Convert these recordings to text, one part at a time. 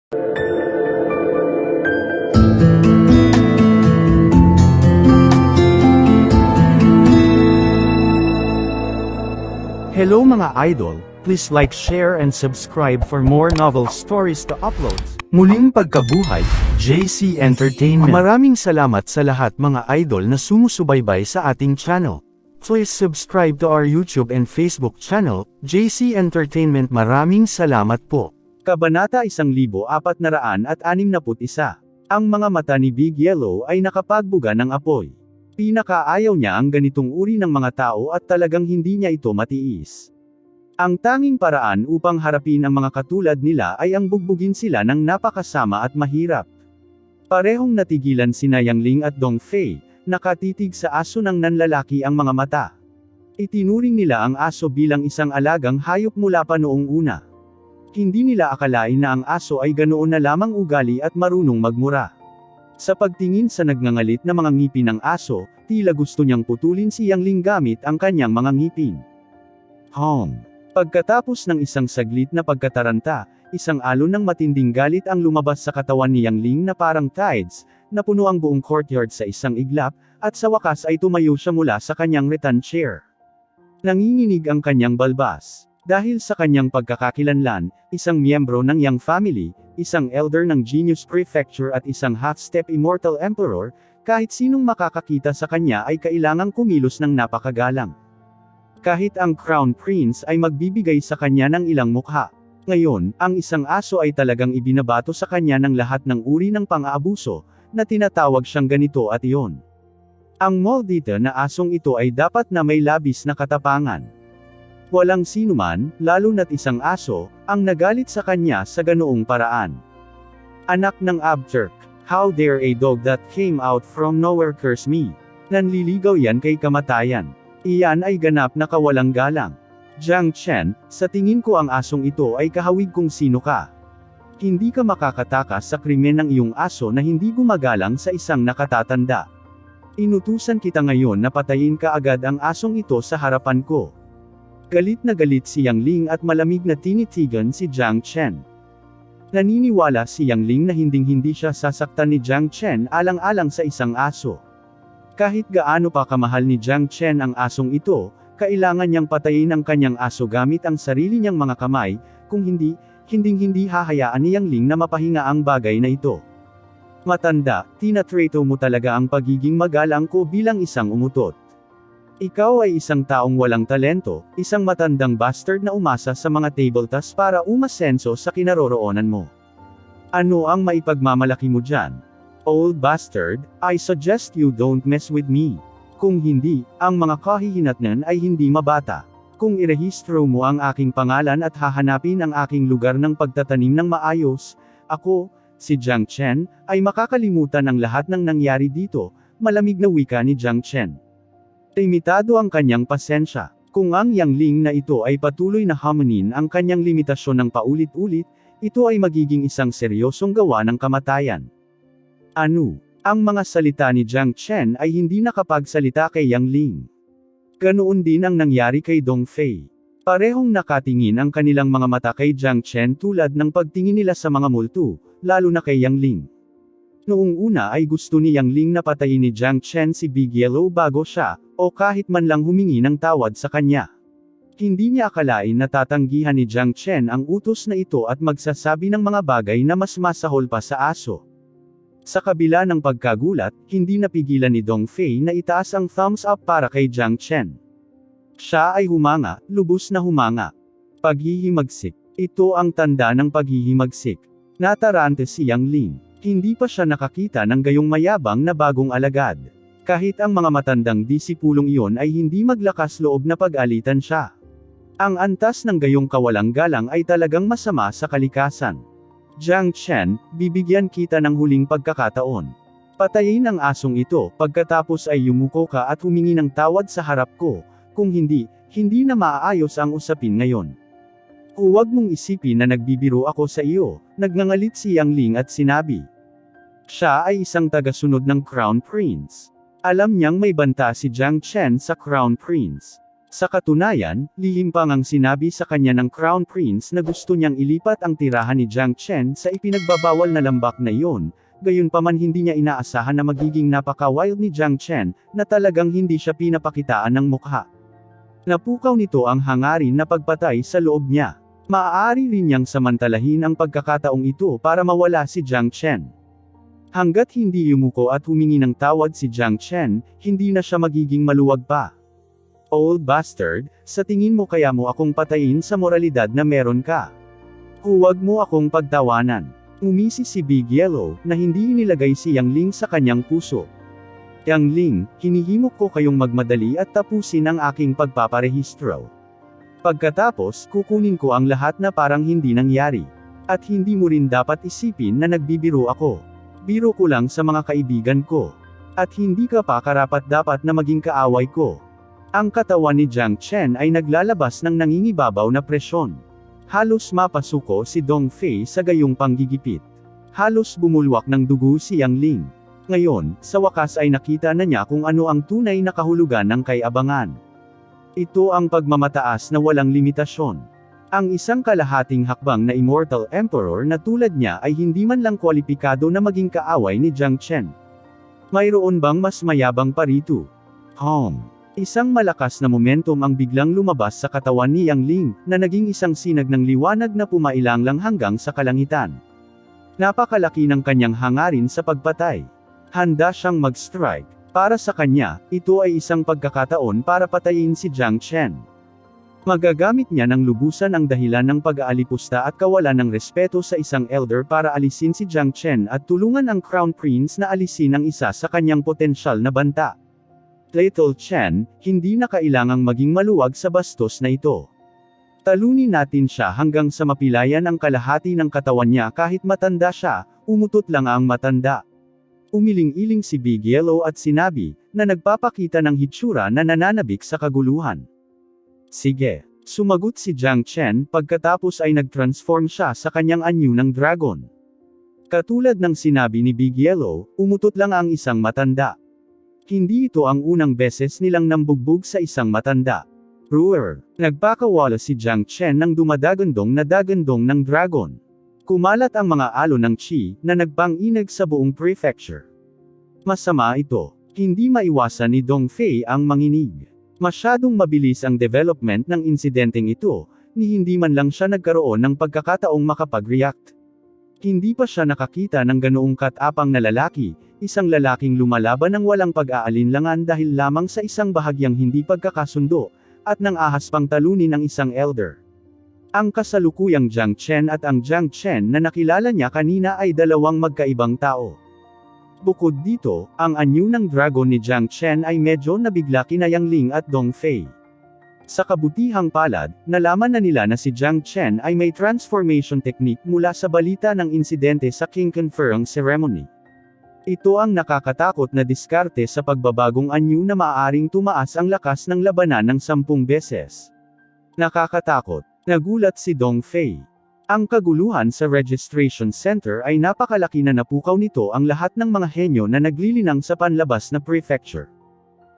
Hello mga idol, please like, share and subscribe for more novel stories to uploads. Muling pagkabuhay, JC Entertainment. Maraming salamat sa lahat mga idol na sumusubaybay sa ating channel. Please subscribe to our YouTube and Facebook channel, JC Entertainment. Maraming salamat po. Kabanata 1461. Ang mga mata ni Big Yellow ay nakapagbuga ng apoy. Pinakaayaw niya ang ganitong uri ng mga tao at talagang hindi niya ito matiis. Ang tanging paraan upang harapin ang mga katulad nila ay ang bugbugin sila ng napakasama at mahirap. Parehong natigilan sina Yang Ling at Dong Fei, nakatitig sa aso ng nanlalaki ang mga mata. Itinuring nila ang aso bilang isang alagang hayop mula pa noong una. Hindi nila akalain na ang aso ay ganoon na lamang ugali at marunong magmura. Sa pagtingin sa nagngangalit na mga ngipin ng aso, tila gusto niyang putulin si Yang Ling gamit ang kanyang mga ngipin. Hong! Pagkatapos ng isang saglit na pagkataranta, isang alon ng matinding galit ang lumabas sa katawan ni Yang Ling na parang tides, na puno ang buong courtyard sa isang iglap, at sa wakas ay tumayo siya mula sa kanyang rattan chair. Nanginginig ang kanyang balbas. Dahil sa kanyang pagkakakilanlan, isang miyembro ng Yang family, isang elder ng Genius Prefecture at isang half-step immortal emperor, kahit sinong makakakita sa kanya ay kailangang kumilos ng napakagalang. Kahit ang Crown Prince ay magbibigay sa kanya ng ilang mukha. Ngayon, ang isang aso ay talagang ibinabato sa kanya ng lahat ng uri ng pang-aabuso, na tinatawag siyang ganito at iyon. Ang maldita na asong ito ay dapat na may labis na katapangan. Walang sinuman, lalo na't isang aso, ang nagalit sa kanya sa ganoong paraan. Anak ng Abturk, how dare a dog that came out from nowhere curse me? Nanliligaw yan kay kamatayan. Iyan ay ganap na kawalang galang. Jiang Chen, sa tingin ko ang asong ito ay kahawig kung sino ka. Hindi ka makakatakas sa krimen ng iyong aso na hindi gumagalang sa isang nakatatanda. Inutusan kita ngayon na patayin ka agad ang asong ito sa harapan ko. Galit na galit si Yang Ling at malamig na tinitigan si Jiang Chen. Naniniwala si Yang Ling na hinding-hindi siya sasaktan ni Jiang Chen alang-alang sa isang aso. Kahit gaano pa kamahal ni Jiang Chen ang asong ito, kailangan niyang patayin ang kanyang aso gamit ang sarili niyang mga kamay, kung hindi, hinding-hindi hahayaan ni Yang Ling na mapahinga ang bagay na ito. Matanda, tinatreto mo talaga ang pagiging magalang ko bilang isang umutot. Ikaw ay isang taong walang talento, isang matandang bastard na umasa sa mga tabletas para umasenso sa kinaroroonan mo. Ano ang maipagmamalaki mo dyan? Old bastard, I suggest you don't mess with me. Kung hindi, ang mga kahihinatnan ay hindi mabata. Kung irehistro mo ang aking pangalan at hahanapin ang aking lugar ng pagtatanim ng maayos, ako, si Jiang Chen, ay makakalimutan ang lahat ng nangyari dito, malamig na wika ni Jiang Chen. Limitado ang kanyang pasensya. Kung ang Yang Ling na ito ay patuloy na hamunin ang kanyang limitasyon ng paulit-ulit, ito ay magiging isang seryosong gawa ng kamatayan. Ano? Ang mga salita ni Jiang Chen ay hindi nakapagsalita kay Yang Ling. Ganoon din ang nangyari kay Dong Fei. Parehong nakatingin ang kanilang mga mata kay Jiang Chen tulad ng pagtingin nila sa mga multo, lalo na kay Yang Ling. Noong una ay gusto ni Yang Ling na patayin ni Jiang Chen si Big Yellow bago siya, o kahit man lang humingi ng tawad sa kanya. Hindi niya akalain na tatanggihan ni Jiang Chen ang utos na ito at magsasabi ng mga bagay na mas masahol pa sa aso. Sa kabila ng pagkagulat, hindi napigilan ni Dong Fei na itaas ang thumbs up para kay Jiang Chen. Siya ay humanga, lubos na humanga. Paghihimagsik. Ito ang tanda ng paghihimagsik. Natarante si Yang Ling. Hindi pa siya nakakita ng gayong mayabang na bagong alagad. Kahit ang mga matandang disipulong iyon ay hindi maglakas loob na pag-alitan siya. Ang antas ng gayong kawalang galang ay talagang masama sa kalikasan. Jiang Chen, bibigyan kita ng huling pagkakataon. Patayin ang asong ito, pagkatapos ay yumuko ka at humingi ng tawad sa harap ko, kung hindi, hindi na maaayos ang usapin ngayon. Huwag mong isipin na nagbibiro ako sa iyo, nagngangalit si Yang Ling at sinabi. Siya ay isang tagasunod ng Crown Prince. Alam niyang may banta si Jiang Chen sa Crown Prince. Sa katunayan, lihimpang ang sinabi sa kanya ng Crown Prince na gusto niyang ilipat ang tirahan ni Jiang Chen sa ipinagbabawal na lambak na iyon, gayunpaman hindi niya inaasahan na magiging napaka-wild ni Jiang Chen, na talagang hindi siya pinapakitaan ng mukha. Napukaw nito ang hangarin na pagpatay sa loob niya. Maaari rin niyang samantalahin ang pagkakataong ito para mawala si Jiang Chen. Hanggat hindi yumuko at humingi ng tawad si Jiang Chen, hindi na siya magiging maluwag pa. Old bastard, sa tingin mo kaya mo akong patayin sa moralidad na meron ka? Huwag mo akong pagtawanan. Umisi si Big Yellow, na hindi inilagay si Yang Ling sa kanyang puso. Yang Ling, hinihimok ko kayong magmadali at tapusin ang aking pagpaparehistro. Pagkatapos, kukunin ko ang lahat na parang hindi nangyari. At hindi mo rin dapat isipin na nagbibiro ako. Biro ko lang sa mga kaibigan ko. At hindi ka pa karapat-dapat na maging kaaway ko. Ang katawan ni Jiang Chen ay naglalabas ng nangingibabaw na presyon. Halos mapasuko si Dong Fei sa gayong panggigipit. Halos bumulwak ng dugo si Yang Ling. Ngayon, sa wakas ay nakita na niya kung ano ang tunay na kahulugan ng kay-abangan. Ito ang pagmamataas na walang limitasyon. Ang isang kalahating hakbang na Immortal Emperor na tulad niya ay hindi man lang kwalipikado na maging kaaway ni Jiang Chen. Mayroon bang mas mayabang pa rito? Isang malakas na momentum ang biglang lumabas sa katawan ni Yang Ling, na naging isang sinag ng liwanag na pumailanglang hanggang sa kalangitan. Napakalaki ng kanyang hangarin sa pagpatay. Handa siyang mag-strike. Para sa kanya, ito ay isang pagkakataon para patayin si Jiang Chen. Magagamit niya ng lubusan ang dahilan ng pag-aalipusta at kawalan ng respeto sa isang elder para alisin si Jiang Chen at tulungan ang Crown Prince na alisin ang isa sa kanyang potensyal na banta. Little Chen, hindi na kailangang maging maluwag sa bastos na ito. Talunin natin siya hanggang sa mapilayan ang kalahati ng katawan niya kahit matanda siya, umutot lang ang matanda. Umiling-iling si Big Yellow at sinabi, na nagpapakita ng hitsura na nananabik sa kaguluhan. Sige. Sumagot si Jiang Chen pagkatapos ay nag-transform siya sa kanyang anyo ng dragon. Katulad ng sinabi ni Big Yellow, umutot lang ang isang matanda. Hindi ito ang unang beses nilang nambugbog sa isang matanda. Brewer, nagpakawala si Jiang Chen ng dumadagandong na dagandong ng dragon. Kumalat ang mga alon ng chi, na nagpang-inag sa buong prefecture. Masama ito. Hindi maiwasan ni Dong Fei ang manginig. Masyadong mabilis ang development ng insidenteng ito, ni hindi man lang siya nagkaroon ng pagkakataong makapag-react. Hindi pa siya nakakita ng ganoong katapang na lalaki, isang lalaking lumalaban ng walang pag-aalinlangan dahil lamang sa isang bahagyang hindi pagkakasundo, at nang ahas pang talunin ng isang elder. Ang kasalukuyang Jiang Chen at ang Jiang Chen na nakilala niya kanina ay dalawang magkaibang tao. Bukod dito, ang anyo ng dragon ni Jiang Chen ay medyo nabigla kina Yang Ling at Dong Fei. Sa kabutihang palad, nalaman na nila na si Jiang Chen ay may transformation technique mula sa balita ng insidente sa King Conferring Ceremony. Ito ang nakakatakot na diskarte sa pagbabagong anyo na maaaring tumaas ang lakas ng labanan ng 10 beses. Nakakatakot. Nagulat si Dong Fei. Ang kaguluhan sa registration center ay napakalaki na napukaw nito ang lahat ng mga henyo na naglilinang sa panlabas na prefecture.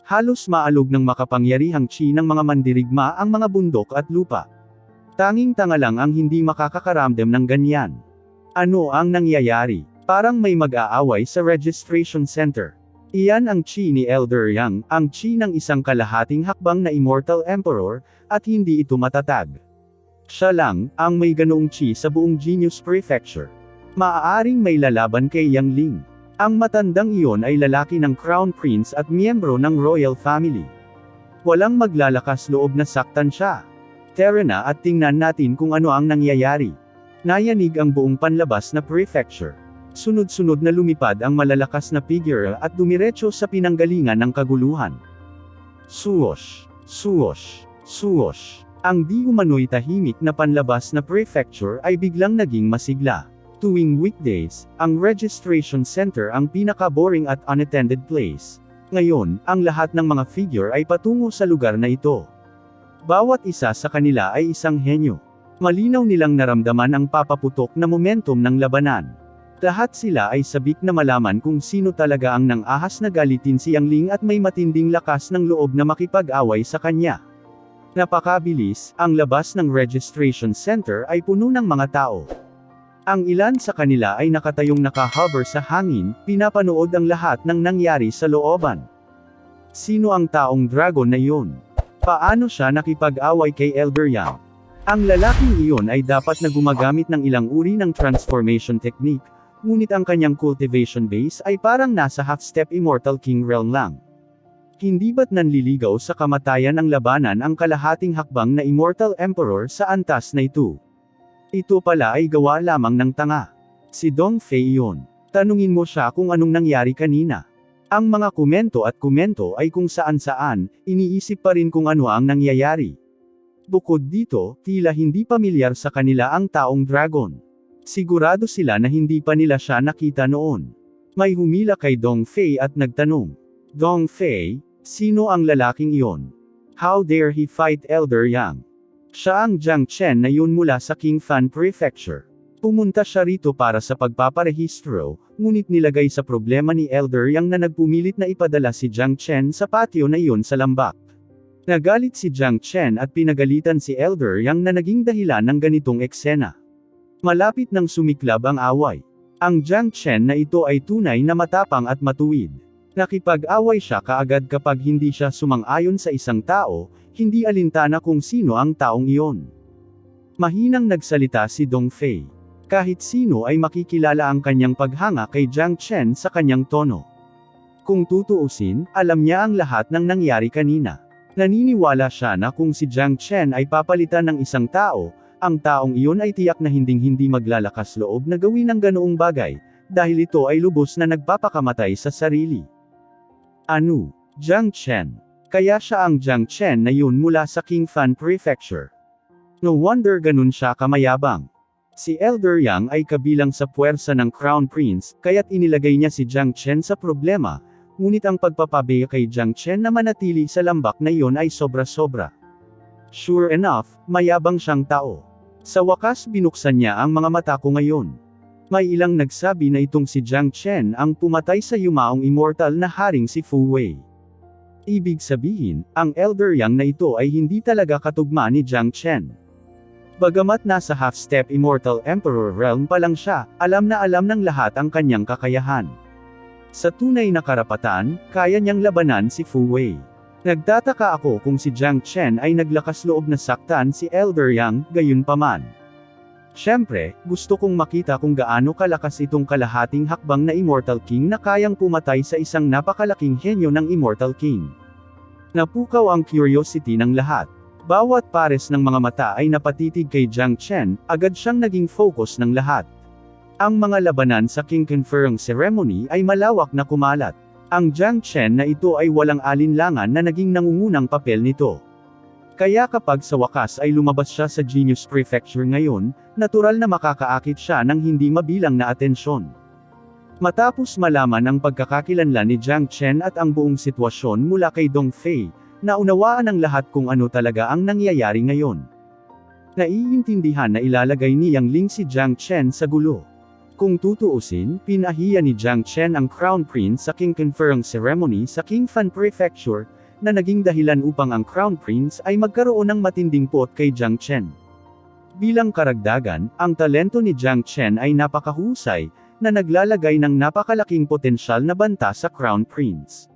Halos maalog ng makapangyarihang chi ng mga mandirigma ang mga bundok at lupa. Tanging tanga lang ang hindi makakakaramdam ng ganyan. Ano ang nangyayari? Parang may mag-aaway sa registration center. Iyan ang chi ni Elder Yang, ang chi ng isang kalahating hakbang na Immortal Emperor, at hindi ito matatag. Siya lang, ang may ganoong chi sa buong Genius Prefecture. Maaaring may lalaban kay Yang Ling. Ang matandang iyon ay lalaki ng Crown Prince at miyembro ng Royal Family. Walang maglalakas loob na saktan siya. Tara na at tingnan natin kung ano ang nangyayari. Nayanig ang buong panlabas na prefecture. Sunod-sunod na lumipad ang malalakas na figure at dumiretso sa pinanggalingan ng kaguluhan. Suosh, suosh, suosh. Ang di umano'y tahimik na panlabas na prefecture ay biglang naging masigla. Tuwing weekdays, ang registration center ang pinaka-boring at unattended place. Ngayon, ang lahat ng mga figure ay patungo sa lugar na ito. Bawat isa sa kanila ay isang henyo. Malinaw nilang naramdaman ang papaputok na momentum ng labanan. Lahat sila ay sabik na malaman kung sino talaga ang nang-ahas na galitin si Yang Ling at may matinding lakas ng loob na makipag-away sa kanya. Napakabilis, ang labas ng registration center ay puno ng mga tao. Ang ilan sa kanila ay nakatayong nakahover sa hangin, pinapanood ang lahat ng nangyari sa looban. Sino ang taong dragon na iyon? Paano siya nakipag-away kay Elder Yang? Ang lalaking iyon ay dapat na gumagamit ng ilang uri ng transformation technique, ngunit ang kanyang cultivation base ay parang nasa half-step Immortal King realm lang. Hindi ba't nanliligaw sa kamatayan ang labanan ang kalahating hakbang na Immortal Emperor sa antas na ito? Ito pala ay gawa lamang ng tanga. Si Dong Fei yun. Tanungin mo siya kung anong nangyari kanina. Ang mga komento ay kung saan-saan, iniisip pa rin kung ano ang nangyayari. Bukod dito, tila hindi pamilyar sa kanila ang taong dragon. Sigurado sila na hindi pa nila siya nakita noon. May humila kay Dong Fei at nagtanong. Dong Fei, sino ang lalaking iyon? How dare he fight Elder Yang? Siya ang Jiang Chen na yun mula sa Qingfan Prefecture. Pumunta siya rito para sa pagpaparehistro, ngunit nilagay sa problema ni Elder Yang na nagpumilit na ipadala si Jiang Chen sa patio na iyon sa lambak. Nagalit si Jiang Chen at pinagalitan si Elder Yang na naging dahilan ng ganitong eksena. Malapit nang sumiklab ang away. Ang Jiang Chen na ito ay tunay na matapang at matuwid. Nakipag-away siya kaagad kapag hindi siya sumang-ayon sa isang tao, hindi alintana kung sino ang taong iyon. Mahinang nagsalita si Dong Fei. Kahit sino ay makikilala ang kanyang paghanga kay Jiang Chen sa kanyang tono. Kung tutuusin, alam niya ang lahat ng nangyari kanina. Naniniwala siya na kung si Jiang Chen ay papalitan ng isang tao, ang taong iyon ay tiyak na hinding-hindi maglalakas loob na gawin ang ganoong bagay, dahil ito ay lubos na nagpapakamatay sa sarili. Ano? Jiang Chen. Kaya siya ang Jiang Chen na yun mula sa Qingfan Prefecture. No wonder ganun siya kamayabang. Si Elder Yang ay kabilang sa puwersa ng Crown Prince, kaya't inilagay niya si Jiang Chen sa problema, ngunit ang pagpapabeya kay Jiang Chen na manatili sa lambak na iyon ay sobra-sobra. Sure enough, mayabang siyang tao. Sa wakas binuksan niya ang mga mata ko ngayon. May ilang nagsabi na itong si Jiang Chen ang pumatay sa yumaong immortal na haring si Fu Wei. Ibig sabihin, ang Elder Yang na ito ay hindi talaga katugma ni Jiang Chen. Bagamat nasa half-step Immortal Emperor realm pa lang siya, alam na alam ng lahat ang kanyang kakayahan. Sa tunay na karapatan, kaya niyang labanan si Fu Wei. Nagtataka ako kung si Jiang Chen ay naglakas loob na saktan si Elder Yang, gayunpaman. Siyempre, gusto kong makita kung gaano kalakas itong kalahating hakbang na Immortal King na kayang pumatay sa isang napakalaking henyo ng Immortal King. Napukaw ang curiosity ng lahat. Bawat pares ng mga mata ay napatitig kay Jiang Chen, agad siyang naging focus ng lahat. Ang mga labanan sa King Conferring Ceremony ay malawak na kumalat. Ang Jiang Chen na ito ay walang alinlangan na naging nangungunang papel nito. Kaya kapag sa wakas ay lumabas siya sa Genius Prefecture ngayon, natural na makakaakit siya ng hindi mabilang na atensyon. Matapos malaman ang pagkakakilanlan ni Jiang Chen at ang buong sitwasyon mula kay Dong Fei, naunawaan ng lahat kung ano talaga ang nangyayari ngayon. Naiintindihan na ilalagay ni Yang Ling si Jiang Chen sa gulo. Kung tutuusin, pinahiya ni Jiang Chen ang Crown Prince sa King Conferring Ceremony sa Qingfan Prefecture, na naging dahilan upang ang Crown Prince ay magkaroon ng matinding pot kay Jiang Chen. Bilang karagdagan, ang talento ni Jiang Chen ay napakahusay, na naglalagay ng napakalaking potensyal na banta sa Crown Prince.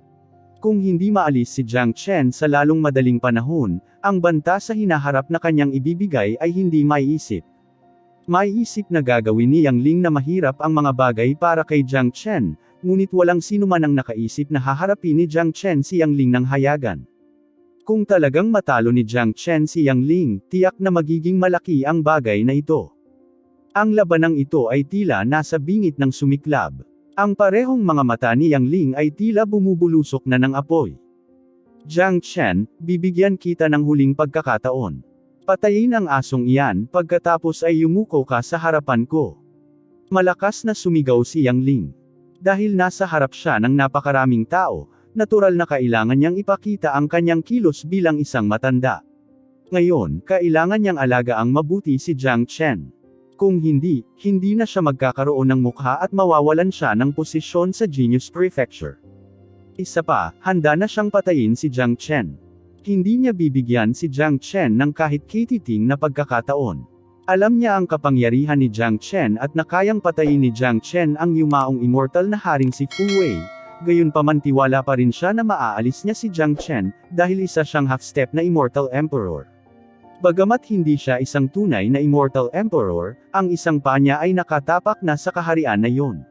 Kung hindi maalis si Jiang Chen sa lalong madaling panahon, ang banta sa hinaharap na kanyang ibibigay ay hindi maiisip. Maiisip na gagawin ni Yang Ling na mahirap ang mga bagay para kay Jiang Chen, ngunit walang sino man ang nakaisip na haharapin ni Jiang Chen si Yang Ling ng hayagan. Kung talagang matalo ni Jiang Chen si Yang Ling, tiyak na magiging malaki ang bagay na ito. Ang labanang ito ay tila nasa bingit ng sumiklab. Ang parehong mga mata ni Yang Ling ay tila bumubulusok na ng apoy. Jiang Chen, bibigyan kita ng huling pagkakataon. Patayin ang asong iyan, pagkatapos ay yumuko ka sa harapan ko. Malakas na sumigaw si Yang Ling. Dahil nasa harap siya ng napakaraming tao, natural na kailangan niyang ipakita ang kanyang kilos bilang isang matanda. Ngayon, kailangan niyang alagaang mabuti si Jiang Chen. Kung hindi, hindi na siya magkakaroon ng mukha at mawawalan siya ng posisyon sa Genius Prefecture. Isa pa, handa na siyang patayin si Jiang Chen. Hindi niya bibigyan si Jiang Chen ng kahit katiting na pagkakataon. Alam niya ang kapangyarihan ni Jiang Chen at na kayang patayin ni Jiang Chen ang yumaong immortal na haring si Fu Wei, gayunpaman tiwala pa rin siya na maaalis niya si Jiang Chen, dahil isa siyang half-step na immortal emperor. Bagamat hindi siya isang tunay na immortal emperor, ang isang paa niya ay nakatapak na sa kaharian na iyon.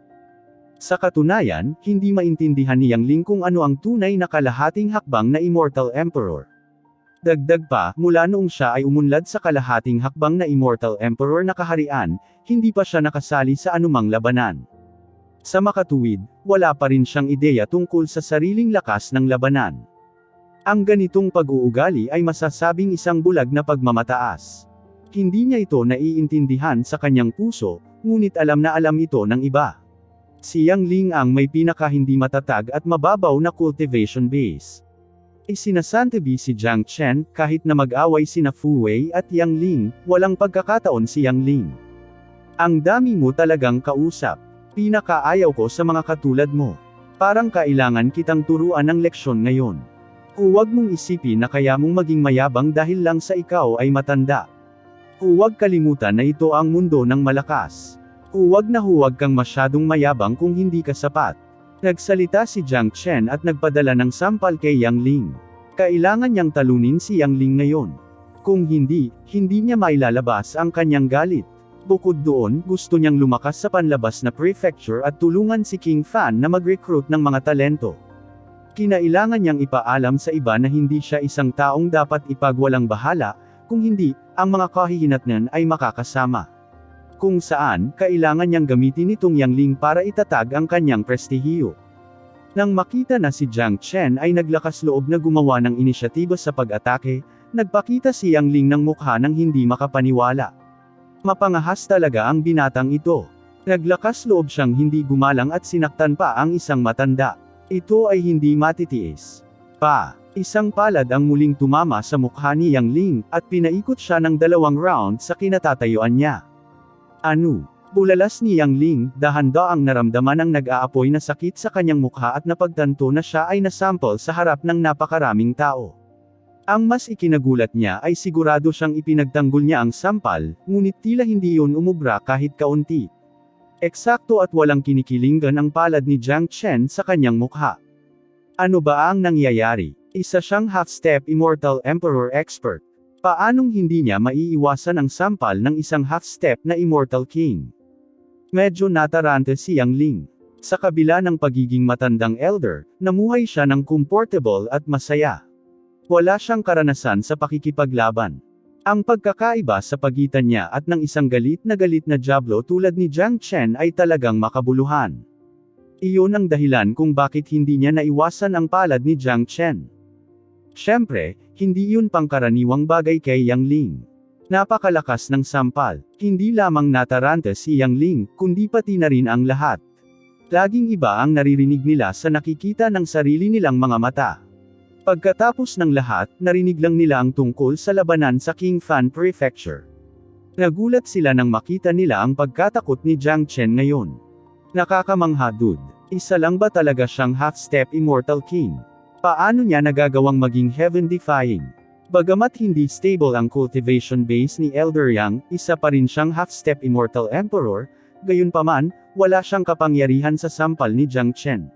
Sa katunayan, hindi maintindihan ni Yang Ling kung ano ang tunay na kalahating hakbang na immortal emperor. Dagdag pa, mula noong siya ay umunlad sa kalahating hakbang na immortal emperor na kaharian, hindi pa siya nakasali sa anumang labanan. Sa makatuwid, wala pa rin siyang ideya tungkol sa sariling lakas ng labanan. Ang ganitong pag-uugali ay masasabing isang bulag na pagmamataas. Hindi niya ito naiintindihan sa kanyang puso, ngunit alam na alam ito ng iba. Si Yang Ling ang may pinaka hindi matatag at mababaw na cultivation base. Isinasantabi si Jiang Chen, kahit na mag-away sina Fu Wei at Yang Ling, walang pagkakataon si Yang Ling. Ang dami mo talagang kausap. Pinakaayaw ko sa mga katulad mo. Parang kailangan kitang turuan ng leksyon ngayon. Huwag mong isipin na kaya mong maging mayabang dahil lang sa ikaw ay matanda. Huwag kalimutan na ito ang mundo ng malakas. Huwag kang masyadong mayabang kung hindi ka sapat. Nagsalita si Jiang Chen at nagpadala ng sampal kay Yang Ling. Kailangan niyang talunin si Yang Ling ngayon. Kung hindi niya mailalabas ang kanyang galit. Bukod doon, gusto niyang lumakas sa panlabas na prefecture at tulungan si King Fan na mag-recruit ng mga talento. Kinailangan niyang ipaalam sa iba na hindi siya isang taong dapat ipagwalang bahala, kung hindi, ang mga kahihinatnan ay makakasama. Kung saan, kailangan niyang gamitin itong Yang Ling para itatag ang kanyang prestihiyo. Nang makita na si Jiang Chen ay naglakas loob na gumawa ng inisyatiba sa pag-atake, nagpakita si Yang Ling ng mukha ng hindi makapaniwala. Mapangahas talaga ang binatang ito. Naglakas loob siyang hindi gumalang at sinaktan pa ang isang matanda. Ito ay hindi matitiis. Isang palad ang muling tumama sa mukha ni Yang Ling, at pinaikot siya ng 2 round sa kinatatayuan niya. Bulalas ni Yang Ling, dahan-daang naramdaman ang nag-aapoy na sakit sa kanyang mukha at napagtanto na siya ay nasample sa harap ng napakaraming tao. Ang mas ikinagulat niya ay sigurado siyang ipinagtanggol niya ang sampal, ngunit tila hindi yun umubra kahit kaunti. Eksakto at walang kinikilingan ang palad ni Jiang Chen sa kanyang mukha. Ano ba ang nangyayari? Isa siyang half-step immortal emperor expert. Paanong hindi niya maiiwasan ang sampal ng isang half-step na immortal king? Medyo natarante si Yang Ling. Sa kabila ng pagiging matandang elder, namuhay siya ng comfortable at masaya. Wala siyang karanasan sa pakikipaglaban. Ang pagkakaiba sa pagitan niya at ng isang galit na diablo tulad ni Jiang Chen ay talagang makabuluhan. Iyon ang dahilan kung bakit hindi niya naiwasan ang palad ni Jiang Chen. Siyempre, hindi yun pangkaraniwang bagay kay Yang Ling. Napakalakas ng sampal. Hindi lamang natarante si Yang Ling, kundi pati na rin ang lahat. Laging iba ang naririnig nila sa nakikita ng sarili nilang mga mata. Pagkatapos ng lahat, narinig lang nila ang tungkol sa labanan sa King Fan Prefecture. Nagulat sila nang makita nila ang pagkatakot ni Jiang Chen ngayon. Nakakamangha dude. Isa lang ba talaga siyang half-step immortal king? Paano niya nagagawang maging heaven-defying? Bagamat hindi stable ang cultivation base ni Elder Yang, isa pa rin siyang half-step immortal emperor, gayunpaman, wala siyang kapangyarihan sa sampal ni Jiang Chen.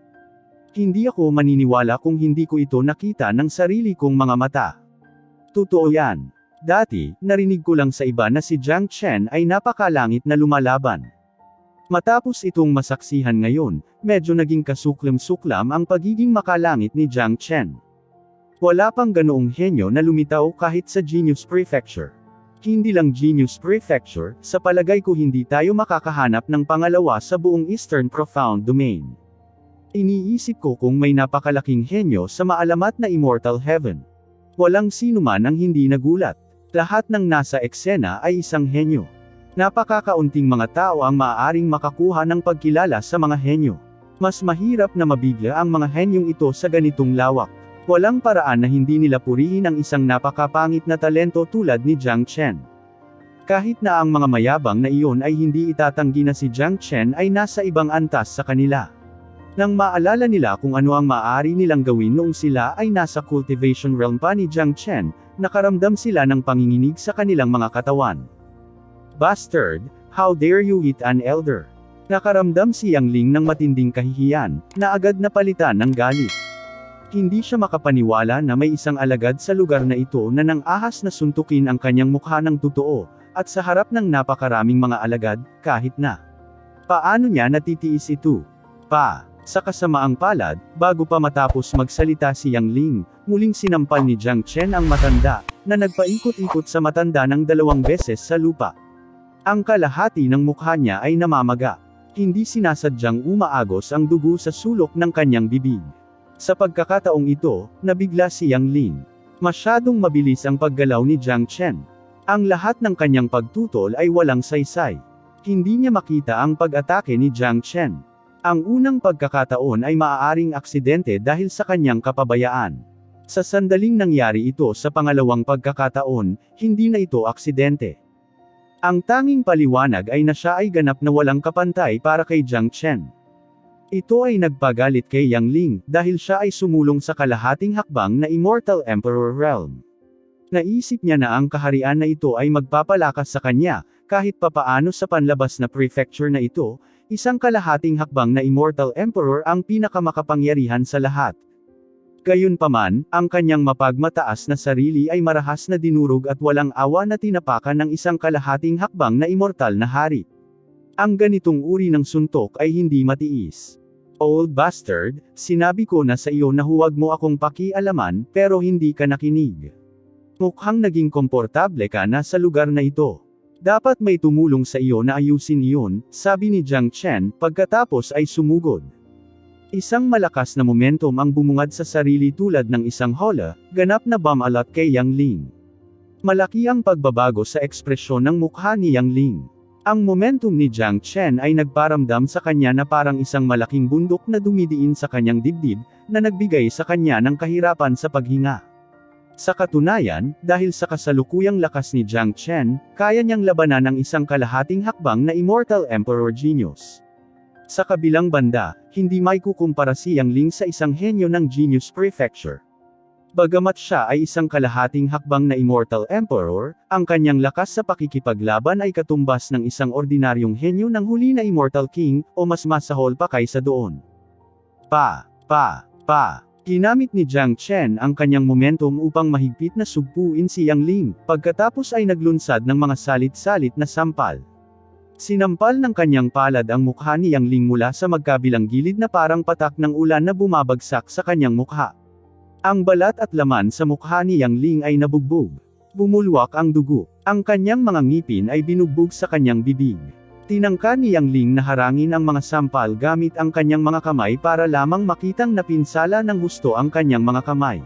Hindi ako maniniwala kung hindi ko ito nakita ng sarili kong mga mata. Totoo yan. Dati, narinig ko lang sa iba na si Jiang Chen ay napakalangit na lumalaban. Matapos itong masaksihan ngayon, medyo naging kasuklam-suklam ang pagiging makalangit ni Jiang Chen. Wala pang ganoong henyo na lumitaw kahit sa Genius Prefecture. Hindi lang Genius Prefecture, sa palagay ko hindi tayo makakahanap ng pangalawa sa buong Eastern Profound Domain. Iniisip ko kung may napakalaking henyo sa maalamat na Immortal Heaven. Walang sinuman ang hindi nagulat. Lahat ng nasa eksena ay isang henyo. Napakakaunting mga tao ang maaaring makakuha ng pagkilala sa mga henyo. Mas mahirap na mabigla ang mga henyong ito sa ganitong lawak. Walang paraan na hindi nila purihin ang isang napakapangit na talento tulad ni Jiang Chen. Kahit na ang mga mayabang na iyon ay hindi itatanggi na si Jiang Chen ay nasa ibang antas sa kanila. Nang maalala nila kung ano ang maaari nilang gawin noong sila ay nasa cultivation realm pa ni Jiang Chen, nakaramdam sila ng panginginig sa kanilang mga katawan. Bastard, how dare you hit an elder? Nakaramdam si Yang Ling ng matinding kahihiyan, na agad na palitan ng galit. Hindi siya makapaniwala na may isang alagad sa lugar na ito na nang ahas na suntukin ang kanyang mukha ng totoo, at sa harap ng napakaraming mga alagad, kahit na. Paano niya natitiis ito? Sa kasamaang palad, bago pa matapos magsalita si Yang Ling, muling sinampal ni Jiang Chen ang matanda, na nagpaikot-ikot sa matanda ng 2 beses sa lupa. Ang kalahati ng mukha niya ay namamaga. Hindi sinasadyang umaagos ang dugo sa sulok ng kanyang bibig. Sa pagkakataong ito, nabigla si Yang Ling. Masyadong mabilis ang paggalaw ni Jiang Chen. Ang lahat ng kanyang pagtutol ay walang saysay. Hindi niya makita ang pag-atake ni Jiang Chen. Ang unang pagkakataon ay maaaring aksidente dahil sa kanyang kapabayaan. Sa sandaling nangyari ito sa pangalawang pagkakataon, hindi na ito aksidente. Ang tanging paliwanag ay na siya ay ganap na walang kapantay para kay Jiang Chen. Ito ay nagpagalit kay Yang Ling, dahil siya ay sumulong sa kalahating hakbang na Immortal Emperor Realm. Naisip niya na ang kaharian na ito ay magpapalakas sa kanya, kahit papaano sa panlabas na prefecture na ito, isang kalahating hakbang na Immortal Emperor ang pinakamakapangyarihan sa lahat. Gayunpaman, ang kanyang mapagmataas na sarili ay marahas na dinurog at walang awa na tinapakan ng isang kalahating hakbang na immortal na hari. Ang ganitong uri ng suntok ay hindi matiis. Old bastard, sinabi ko na sa iyo na huwag mo akong pakialaman, pero hindi ka nakinig. Mukhang naging komportable ka na sa lugar na ito. Dapat may tumulong sa iyo na ayusin iyon, sabi ni Jiang Chen, pagkatapos ay sumugod. Isang malakas na momentum ang bumungad sa sarili tulad ng isang hola, ganap na bumalat kay Yang Ling. Malaki ang pagbabago sa ekspresyon ng mukha ni Yang Ling. Ang momentum ni Jiang Chen ay nagparamdam sa kanya na parang isang malaking bundok na dumidiin sa kanyang dibdib, na nagbigay sa kanya ng kahirapan sa paghinga. Sa katunayan, dahil sa kasalukuyang lakas ni Jiang Chen, kaya niyang labanan ang isang kalahating hakbang na Immortal Emperor Genius. Sa kabilang banda, hindi maikukumpara si Yang Ling sa isang henyo ng Genius Prefecture. Bagamat siya ay isang kalahating hakbang na Immortal Emperor, ang kanyang lakas sa pakikipaglaban ay katumbas ng isang ordinaryong henyo ng huli na Immortal King, o mas masahol pa kaysa doon. Ginamit ni Jiang Chen ang kanyang momentum upang mahigpit na sugpuin si Yang Ling, pagkatapos ay naglunsad ng mga salit-salit na sampal. Sinampal ng kanyang palad ang mukha ni Yang Ling mula sa magkabilang gilid na parang patak ng ulan na bumabagsak sa kanyang mukha. Ang balat at laman sa mukha ni Yang Ling ay nabugbog. Bumulwak ang dugo. Ang kanyang mga ngipin ay binugbog sa kanyang bibig. Tinangka ni Yang Ling na harangin ang mga sampal gamit ang kanyang mga kamay para lamang makitang napinsala ng husto ang kanyang mga kamay.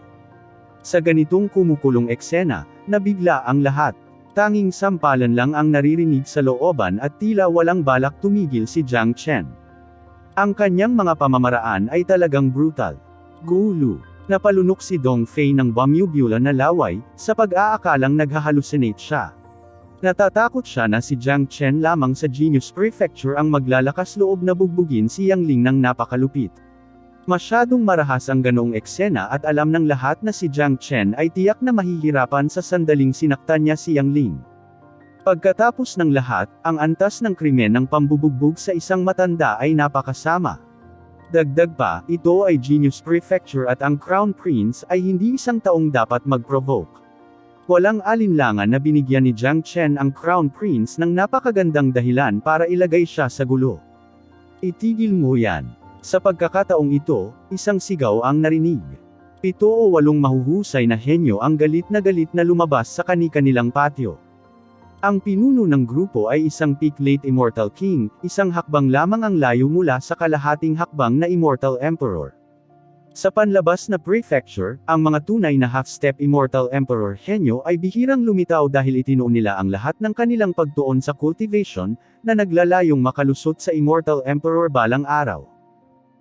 Sa ganitong kumukulong eksena, nabigla ang lahat. Tanging sampalan lang ang naririnig sa looban at tila walang balak tumigil si Jiang Chen. Ang kanyang mga pamamaraan ay talagang brutal. Gulo. Napalunok si Dong Fei ng bumubula na laway, sa pag-aakalang naghahalusinate siya. Natatakot siya na si Jiang Chen lamang sa Genius Prefecture ang maglalakas loob na bugbugin si Yang Ling ng napakalupit. Masyadong marahas ang ganoong eksena at alam ng lahat na si Jiang Chen ay tiyak na mahihirapan sa sandaling sinaktan niya si Yang Ling. Pagkatapos ng lahat, ang antas ng krimen ng pambubugbog sa isang matanda ay napakasama. Dagdag pa, ito ay Genius Prefecture at ang Crown Prince ay hindi isang taong dapat mag-provoke. Walang alinlangan na binigyan ni Jiang Chen ang Crown Prince ng napakagandang dahilan para ilagay siya sa gulo. Itigil mo yan. Sa pagkakataong ito, isang sigaw ang narinig. 7 o 8 mahuhusay na henyo ang galit na lumabas sa kani-kanilang patio. Ang pinuno ng grupo ay isang peak late Immortal King, isang hakbang lamang ang layo mula sa kalahating hakbang na Immortal Emperor. Sa panlabas na prefecture, ang mga tunay na half-step Immortal Emperor henyo ay bihirang lumitaw dahil itinuon nila ang lahat ng kanilang pagtuon sa cultivation, na naglalayong makalusot sa Immortal Emperor balang araw.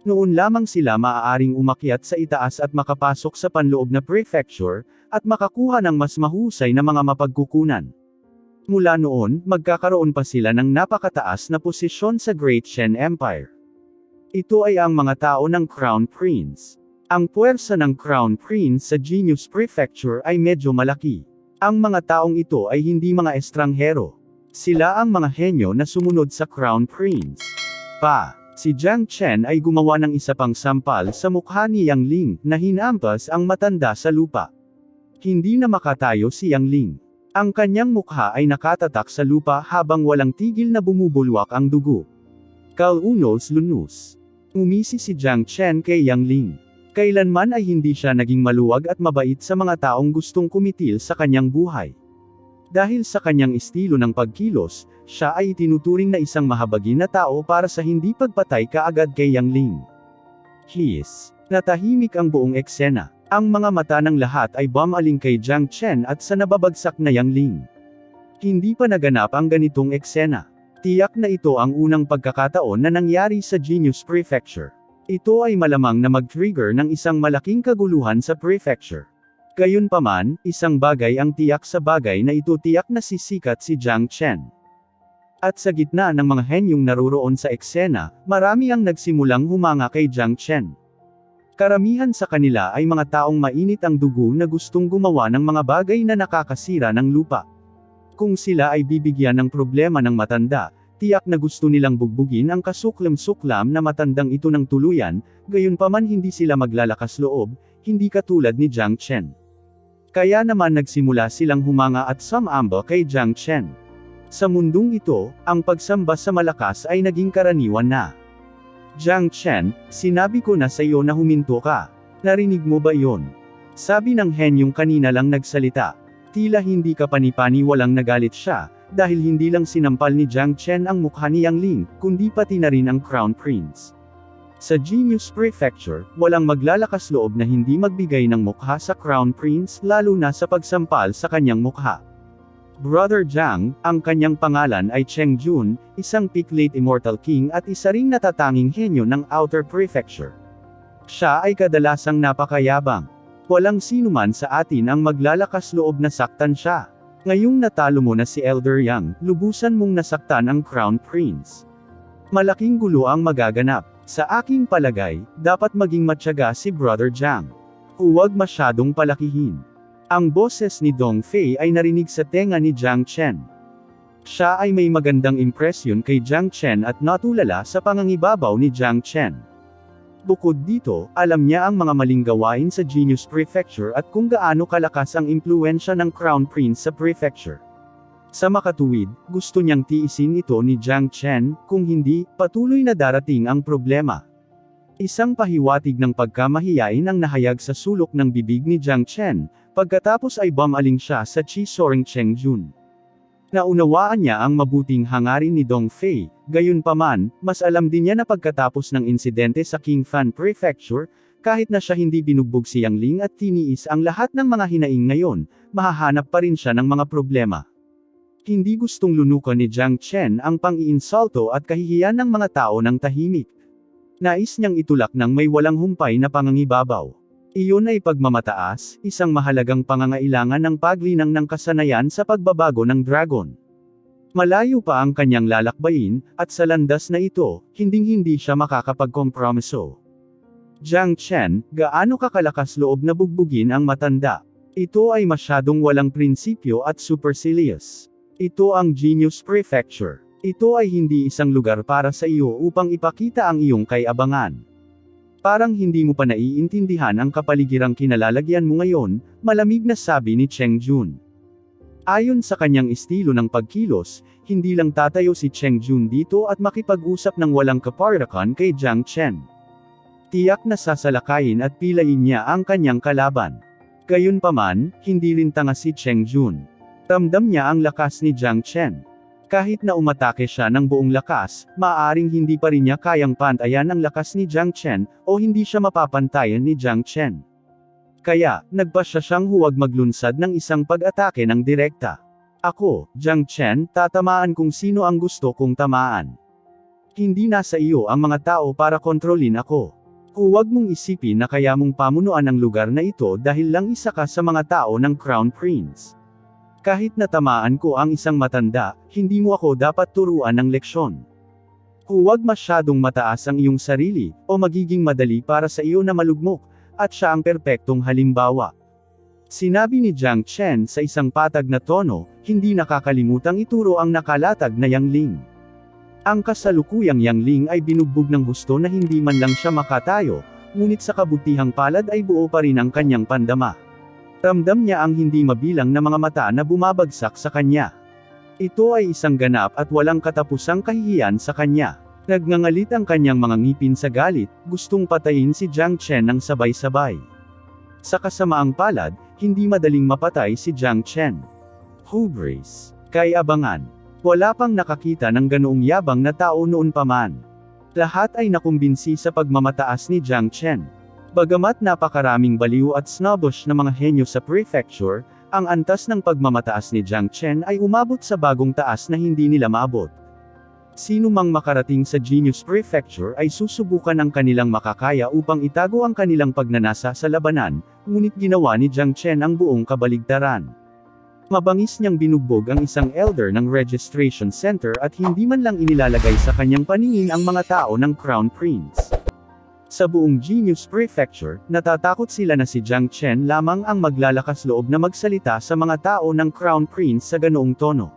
Noon lamang sila maaaring umakyat sa itaas at makapasok sa panloob na prefecture, at makakuha ng mas mahusay na mga mapagkukunan. Mula noon, magkakaroon pa sila ng napakataas na posisyon sa Great Shen Empire. Ito ay ang mga tao ng Crown Prince. Ang puwersa ng Crown Prince sa Genius Prefecture ay medyo malaki. Ang mga taong ito ay hindi mga estranghero. Sila ang mga henyo na sumunod sa Crown Prince. Si Jiang Chen ay gumawa ng isa pang sampal sa mukha ni Yang Ling, na hinampas ang matanda sa lupa. Hindi na makatayo si Yang Ling. Ang kanyang mukha ay nakatatak sa lupa habang walang tigil na bumubulwak ang dugo. Kalunos-lunos. Umisi si Jiang Chen kay Yang Ling. Kailanman ay hindi siya naging maluwag at mabait sa mga taong gustong kumitil sa kanyang buhay. Dahil sa kanyang estilo ng pagkilos, siya ay itinuturing na isang mahabagin na tao para sa hindi pagpatay kaagad kay Yang Ling. Natahimik ang buong eksena. Ang mga mata ng lahat ay bumaling kay Jiang Chen at sa nababagsak na Yang Ling. Hindi pa naganap ang ganitong eksena. Tiyak na ito ang unang pagkakataon na nangyari sa Genius Prefecture. Ito ay malamang na mag-trigger ng isang malaking kaguluhan sa prefecture. Gayunpaman, isang bagay ang tiyak sa bagay na ito, tiyak na sisikat si Jiang Chen. At sa gitna ng mga henyong naroroon sa eksena, marami ang nagsimulang humanga kay Jiang Chen. Karamihan sa kanila ay mga taong mainit ang dugo na gustong gumawa ng mga bagay na nakakasira ng lupa. Kung sila ay bibigyan ng problema ng matanda, tiyak na gusto nilang bugbugin ang kasuklam-suklam na matandang ito ng tuluyan, gayunpaman hindi sila maglalakas loob, hindi katulad ni Jiang Chen. Kaya naman nagsimula silang humanga at sumamba kay Jiang Chen. Sa mundong ito, ang pagsamba sa malakas ay naging karaniwan na. Jiang Chen, sinabi ko na sa iyo na huminto ka. Narinig mo ba yon? Sabi ng henyong kanina lang nagsalita. Tila hindi ka panipaniwalang nagalit siya, dahil hindi lang sinampal ni Jiang Chen ang mukha ni Yang Ling, kundi pati na rin ang Crown Prince. Sa Genius Prefecture, walang maglalakas loob na hindi magbigay ng mukha sa Crown Prince, lalo na sa pagsampal sa kanyang mukha. Brother Jiang, ang kanyang pangalan ay Cheng Jun, isang Picklate Immortal King at isa ring natatanging henyo ng Outer Prefecture. Siya ay kadalasang napakayabang. Walang sinuman sa atin ang maglalakas loob na saktan siya. Ngayong natalo mo na si Elder Yang, lubusan mong nasaktan ang Crown Prince. Malaking gulo ang magaganap. Sa aking palagay, dapat maging matyaga si Brother Jiang. Huwag masyadong palakihin. Ang boses ni Dong Fei ay narinig sa tenga ni Jiang Chen. Siya ay may magandang impresyon kay Jiang Chen at natulala sa pangangibabaw ni Jiang Chen. Bukod dito, alam niya ang mga maling gawain sa Genius Prefecture at kung gaano kalakas ang impluensya ng Crown Prince sa Prefecture. Sa makatuwid, gusto niyang tiisin ito ni Jiang Chen, kung hindi, patuloy na darating ang problema. Isang pahiwatig ng pagkamahiyain ang nahayag sa sulok ng bibig ni Jiang Chen, pagkatapos ay bumaling siya sa Chi Soaring Cheng Jun. Naunawaan niya ang mabuting hangarin ni Dong Fei, gayunpaman, mas alam din niya na pagkatapos ng insidente sa Qingfan Prefecture, kahit na siya hindi binugbog si Yang Ling at tiniis ang lahat ng mga hinaing ngayon, mahahanap pa rin siya ng mga problema. Hindi gustong lunukan ni Jiang Chen ang pang-iinsulto at kahihiyan ng mga tao ng tahimik. Nais niyang itulak ng may walang humpay na pangangibabaw. Iyon ay pagmamataas, isang mahalagang pangangailangan ng paglinang ng kasanayan sa pagbabago ng dragon. Malayo pa ang kanyang lalakbayin, at sa landas na ito, hinding-hindi siya makakapagkompromiso. Jiang Chen, gaano kakalakas loob na bugbugin ang matanda? Ito ay masyadong walang prinsipyo at supercilious. Ito ang Genius Prefecture. Ito ay hindi isang lugar para sa iyo upang ipakita ang iyong kayabangan. Parang hindi mo pa naiintindihan ang kapaligirang kinalalagyan mo ngayon, malamig na sabi ni Cheng Jun. Ayon sa kanyang estilo ng pagkilos, hindi lang tatayo si Cheng Jun dito at makipag-usap ng walang kapardakan kay Jiang Chen. Tiyak na sasalakayin at pilayin niya ang kanyang kalaban. Gayunpaman, hindi rin tanga si Cheng Jun. Ramdam niya ang lakas ni Jiang Chen. Kahit na umatake siya ng buong lakas, maaaring hindi pa rin niya kayang pantayan ang lakas ni Jiang Chen, o hindi siya mapapantayan ni Jiang Chen. Kaya, nagpasya siyang huwag maglunsad ng isang pag-atake ng direkta. Ako, Jiang Chen, tatamaan kung sino ang gusto kong tamaan. Hindi nasa iyo ang mga tao para kontrolin ako. Huwag mong isipin na kaya mong pamunuan ang lugar na ito dahil lang isa ka sa mga tao ng Crown Prince. Kahit natamaan ko ang isang matanda, hindi mo ako dapat turuan ng leksyon. Huwag masyadong mataas ang iyong sarili, o magiging madali para sa iyo na malugmok, at siya ang perpektong halimbawa. Sinabi ni Jiang Chen sa isang patag na tono, hindi nakakalimutang ituro ang nakalatag na Yang Ling. Ang kasalukuyang Yang Ling ay binugbog ng gusto na hindi man lang siya makatayo, ngunit sa kabutihang palad ay buo pa rin ang kanyang pandama. Ramdam niya ang hindi mabilang na mga mata na bumabagsak sa kanya. Ito ay isang ganap at walang katapusang kahihiyan sa kanya. Nagngangalit ang kanyang mga ngipin sa galit, gustong patayin si Jiang Chen ng sabay-sabay. Sa kasamaang palad, hindi madaling mapatay si Jiang Chen. Hubris. Kay abangan. Wala pang nakakita ng ganoong yabang na tao noon pa man. Lahat ay nakumbinsi sa pagmamataas ni Jiang Chen. Bagamat napakaraming baliw at snobbish na mga henyo sa prefecture, ang antas ng pagmamataas ni Jiang Chen ay umabot sa bagong taas na hindi nila maabot. Sino mang makarating sa Genius Prefecture ay susubukan ang kanilang makakaya upang itago ang kanilang pagnanasa sa labanan, ngunit ginawa ni Jiang Chen ang buong kabaligtaran. Mabangis niyang binugbog ang isang elder ng registration center at hindi man lang inilalagay sa kanyang paningin ang mga tao ng Crown Prince. Sa buong Genius Prefecture, natatakot sila na si Jiang Chen lamang ang maglalakas loob na magsalita sa mga tao ng Crown Prince sa ganoong tono.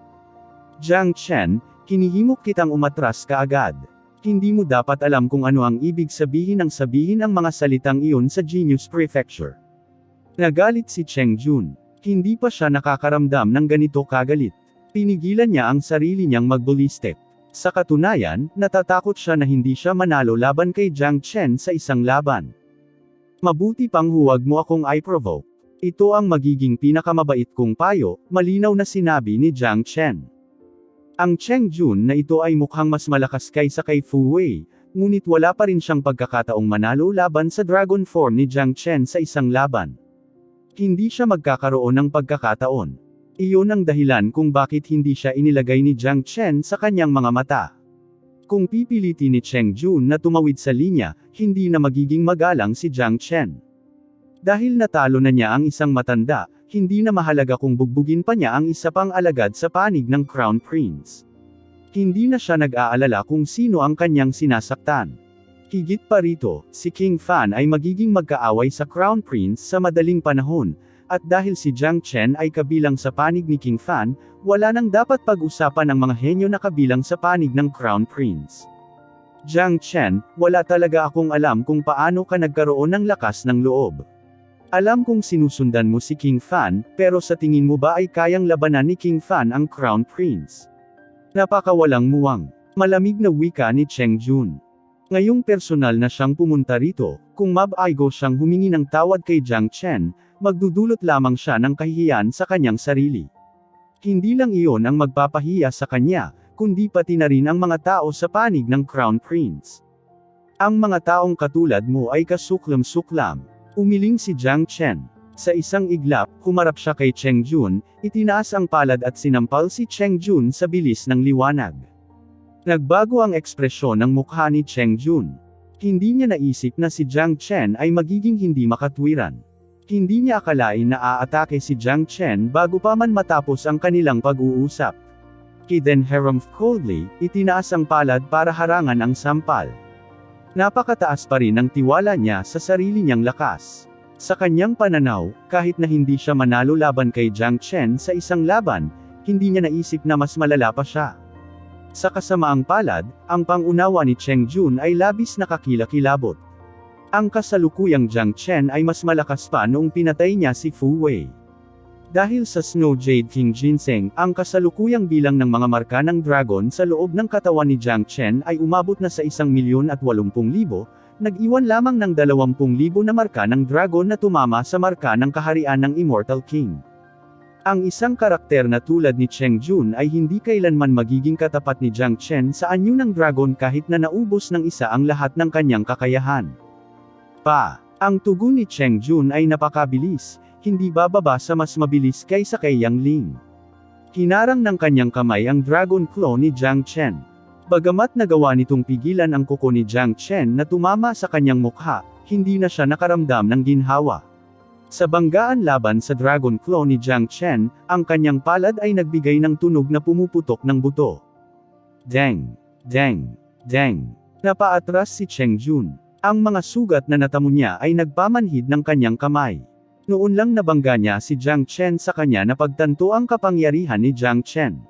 Jiang Chen, hinihimok kitang umatras kaagad. Hindi mo dapat alam kung ano ang ibig sabihin ng sabihin ang mga salitang iyon sa Genius Prefecture. Nagalit si Cheng Jun. Hindi pa siya nakakaramdam ng ganito kagalit. Pinigilan niya ang sarili niyang mag-bully step. Sa katunayan, natatakot siya na hindi siya manalo laban kay Jiang Chen sa isang laban. Mabuti pang huwag mo akong i-provoke. Ito ang magiging pinakamabait kong payo, malinaw na sinabi ni Jiang Chen. Ang Cheng Jun na ito ay mukhang mas malakas kaysa kay Fu Wei, ngunit wala pa rin siyang pagkakataong manalo laban sa dragon form ni Jiang Chen sa isang laban. Hindi siya magkakaroon ng pagkakataon. Iyon ang dahilan kung bakit hindi siya inilagay ni Jiang Chen sa kanyang mga mata. Kung pipilitin ni Cheng Jun na tumawid sa linya, hindi na magiging magalang si Jiang Chen. Dahil natalo na niya ang isang matanda, hindi na mahalaga kung bugbugin pa niya ang isa pang alagad sa panig ng Crown Prince. Hindi na siya nag-aalala kung sino ang kanyang sinasaktan. Higit pa rito, si King Fan ay magiging magkaaway sa Crown Prince sa madaling panahon, at dahil si Jiang Chen ay kabilang sa panig ni King Fan, wala nang dapat pag-usapan ng mga henyo na kabilang sa panig ng Crown Prince. Jiang Chen, wala talaga akong alam kung paano ka nagkaroon ng lakas ng loob. Alam kong sinusundan mo si King Fan, pero sa tingin mo ba ay kayang labanan ni King Fan ang Crown Prince? Napakawalang muwang. Malamig na wika ni Cheng Jun. Ngayong personal na siyang pumunta rito, kung mab-aigo siyang humingi ng tawad kay Jiang Chen, magdudulot lamang siya ng kahihiyan sa kanyang sarili. Hindi lang iyon ang magpapahiya sa kanya, kundi pati na rin ang mga tao sa panig ng Crown Prince. Ang mga taong katulad mo ay kasuklam-suklam. Umiling si Jiang Chen. Sa isang iglap, humarap siya kay Cheng Jun, itinaas ang palad at sinampal si Cheng Jun sa bilis ng liwanag. Nagbago ang ekspresyon ng mukha ni Cheng Jun. Hindi niya naisip na si Jiang Chen ay magiging hindi makatwiran. Hindi niya akalain na aatake si Jiang Chen bago pa man matapos ang kanilang pag-uusap. He then harumphed coldly, itinaas ang palad para harangan ang sampal. Napakataas pa rin ang tiwala niya sa sarili niyang lakas. Sa kanyang pananaw, kahit na hindi siya manalo laban kay Jiang Chen sa isang laban, hindi niya naisip na mas malala pa siya. Sa kasamaang palad, ang pangunawa ni Cheng Jun ay labis na kakilakilabot. Ang kasalukuyang Jiang Chen ay mas malakas pa noong pinatay niya si Fu Wei. Dahil sa Snow Jade King Ginseng, ang kasalukuyang bilang ng mga marka ng dragon sa loob ng katawan ni Jiang Chen ay umabot na sa 1,080,000, nag-iwan lamang ng 20,000 na marka ng dragon na tumama sa marka ng kaharian ng Immortal King. Ang isang karakter na tulad ni Cheng Jun ay hindi kailanman magiging katapat ni Jiang Chen sa anyo ng dragon kahit na naubos ng isa ang lahat ng kanyang kakayahan. Ang tugon ni Cheng Jun ay napakabilis, hindi bababa sa mas mabilis kaysa kay Yang Ling. Hinarang ng kanyang kamay ang Dragon Claw ni Jiang Chen. Bagamat nagawa nitong pigilan ang kuko ni Jiang Chen na tumama sa kanyang mukha, hindi na siya nakaramdam ng ginhawa. Sa banggaan laban sa Dragon Claw ni Jiang Chen, ang kanyang palad ay nagbigay ng tunog na pumuputok ng buto. Deng! Deng! Deng! Napaatras si Cheng Jun. Ang mga sugat na natamo niya ay nagpamanhid ng kanyang kamay. Noon lang nabangga niya si Jiang Chen sa kanya na pagtanto ang kapangyarihan ni Jiang Chen.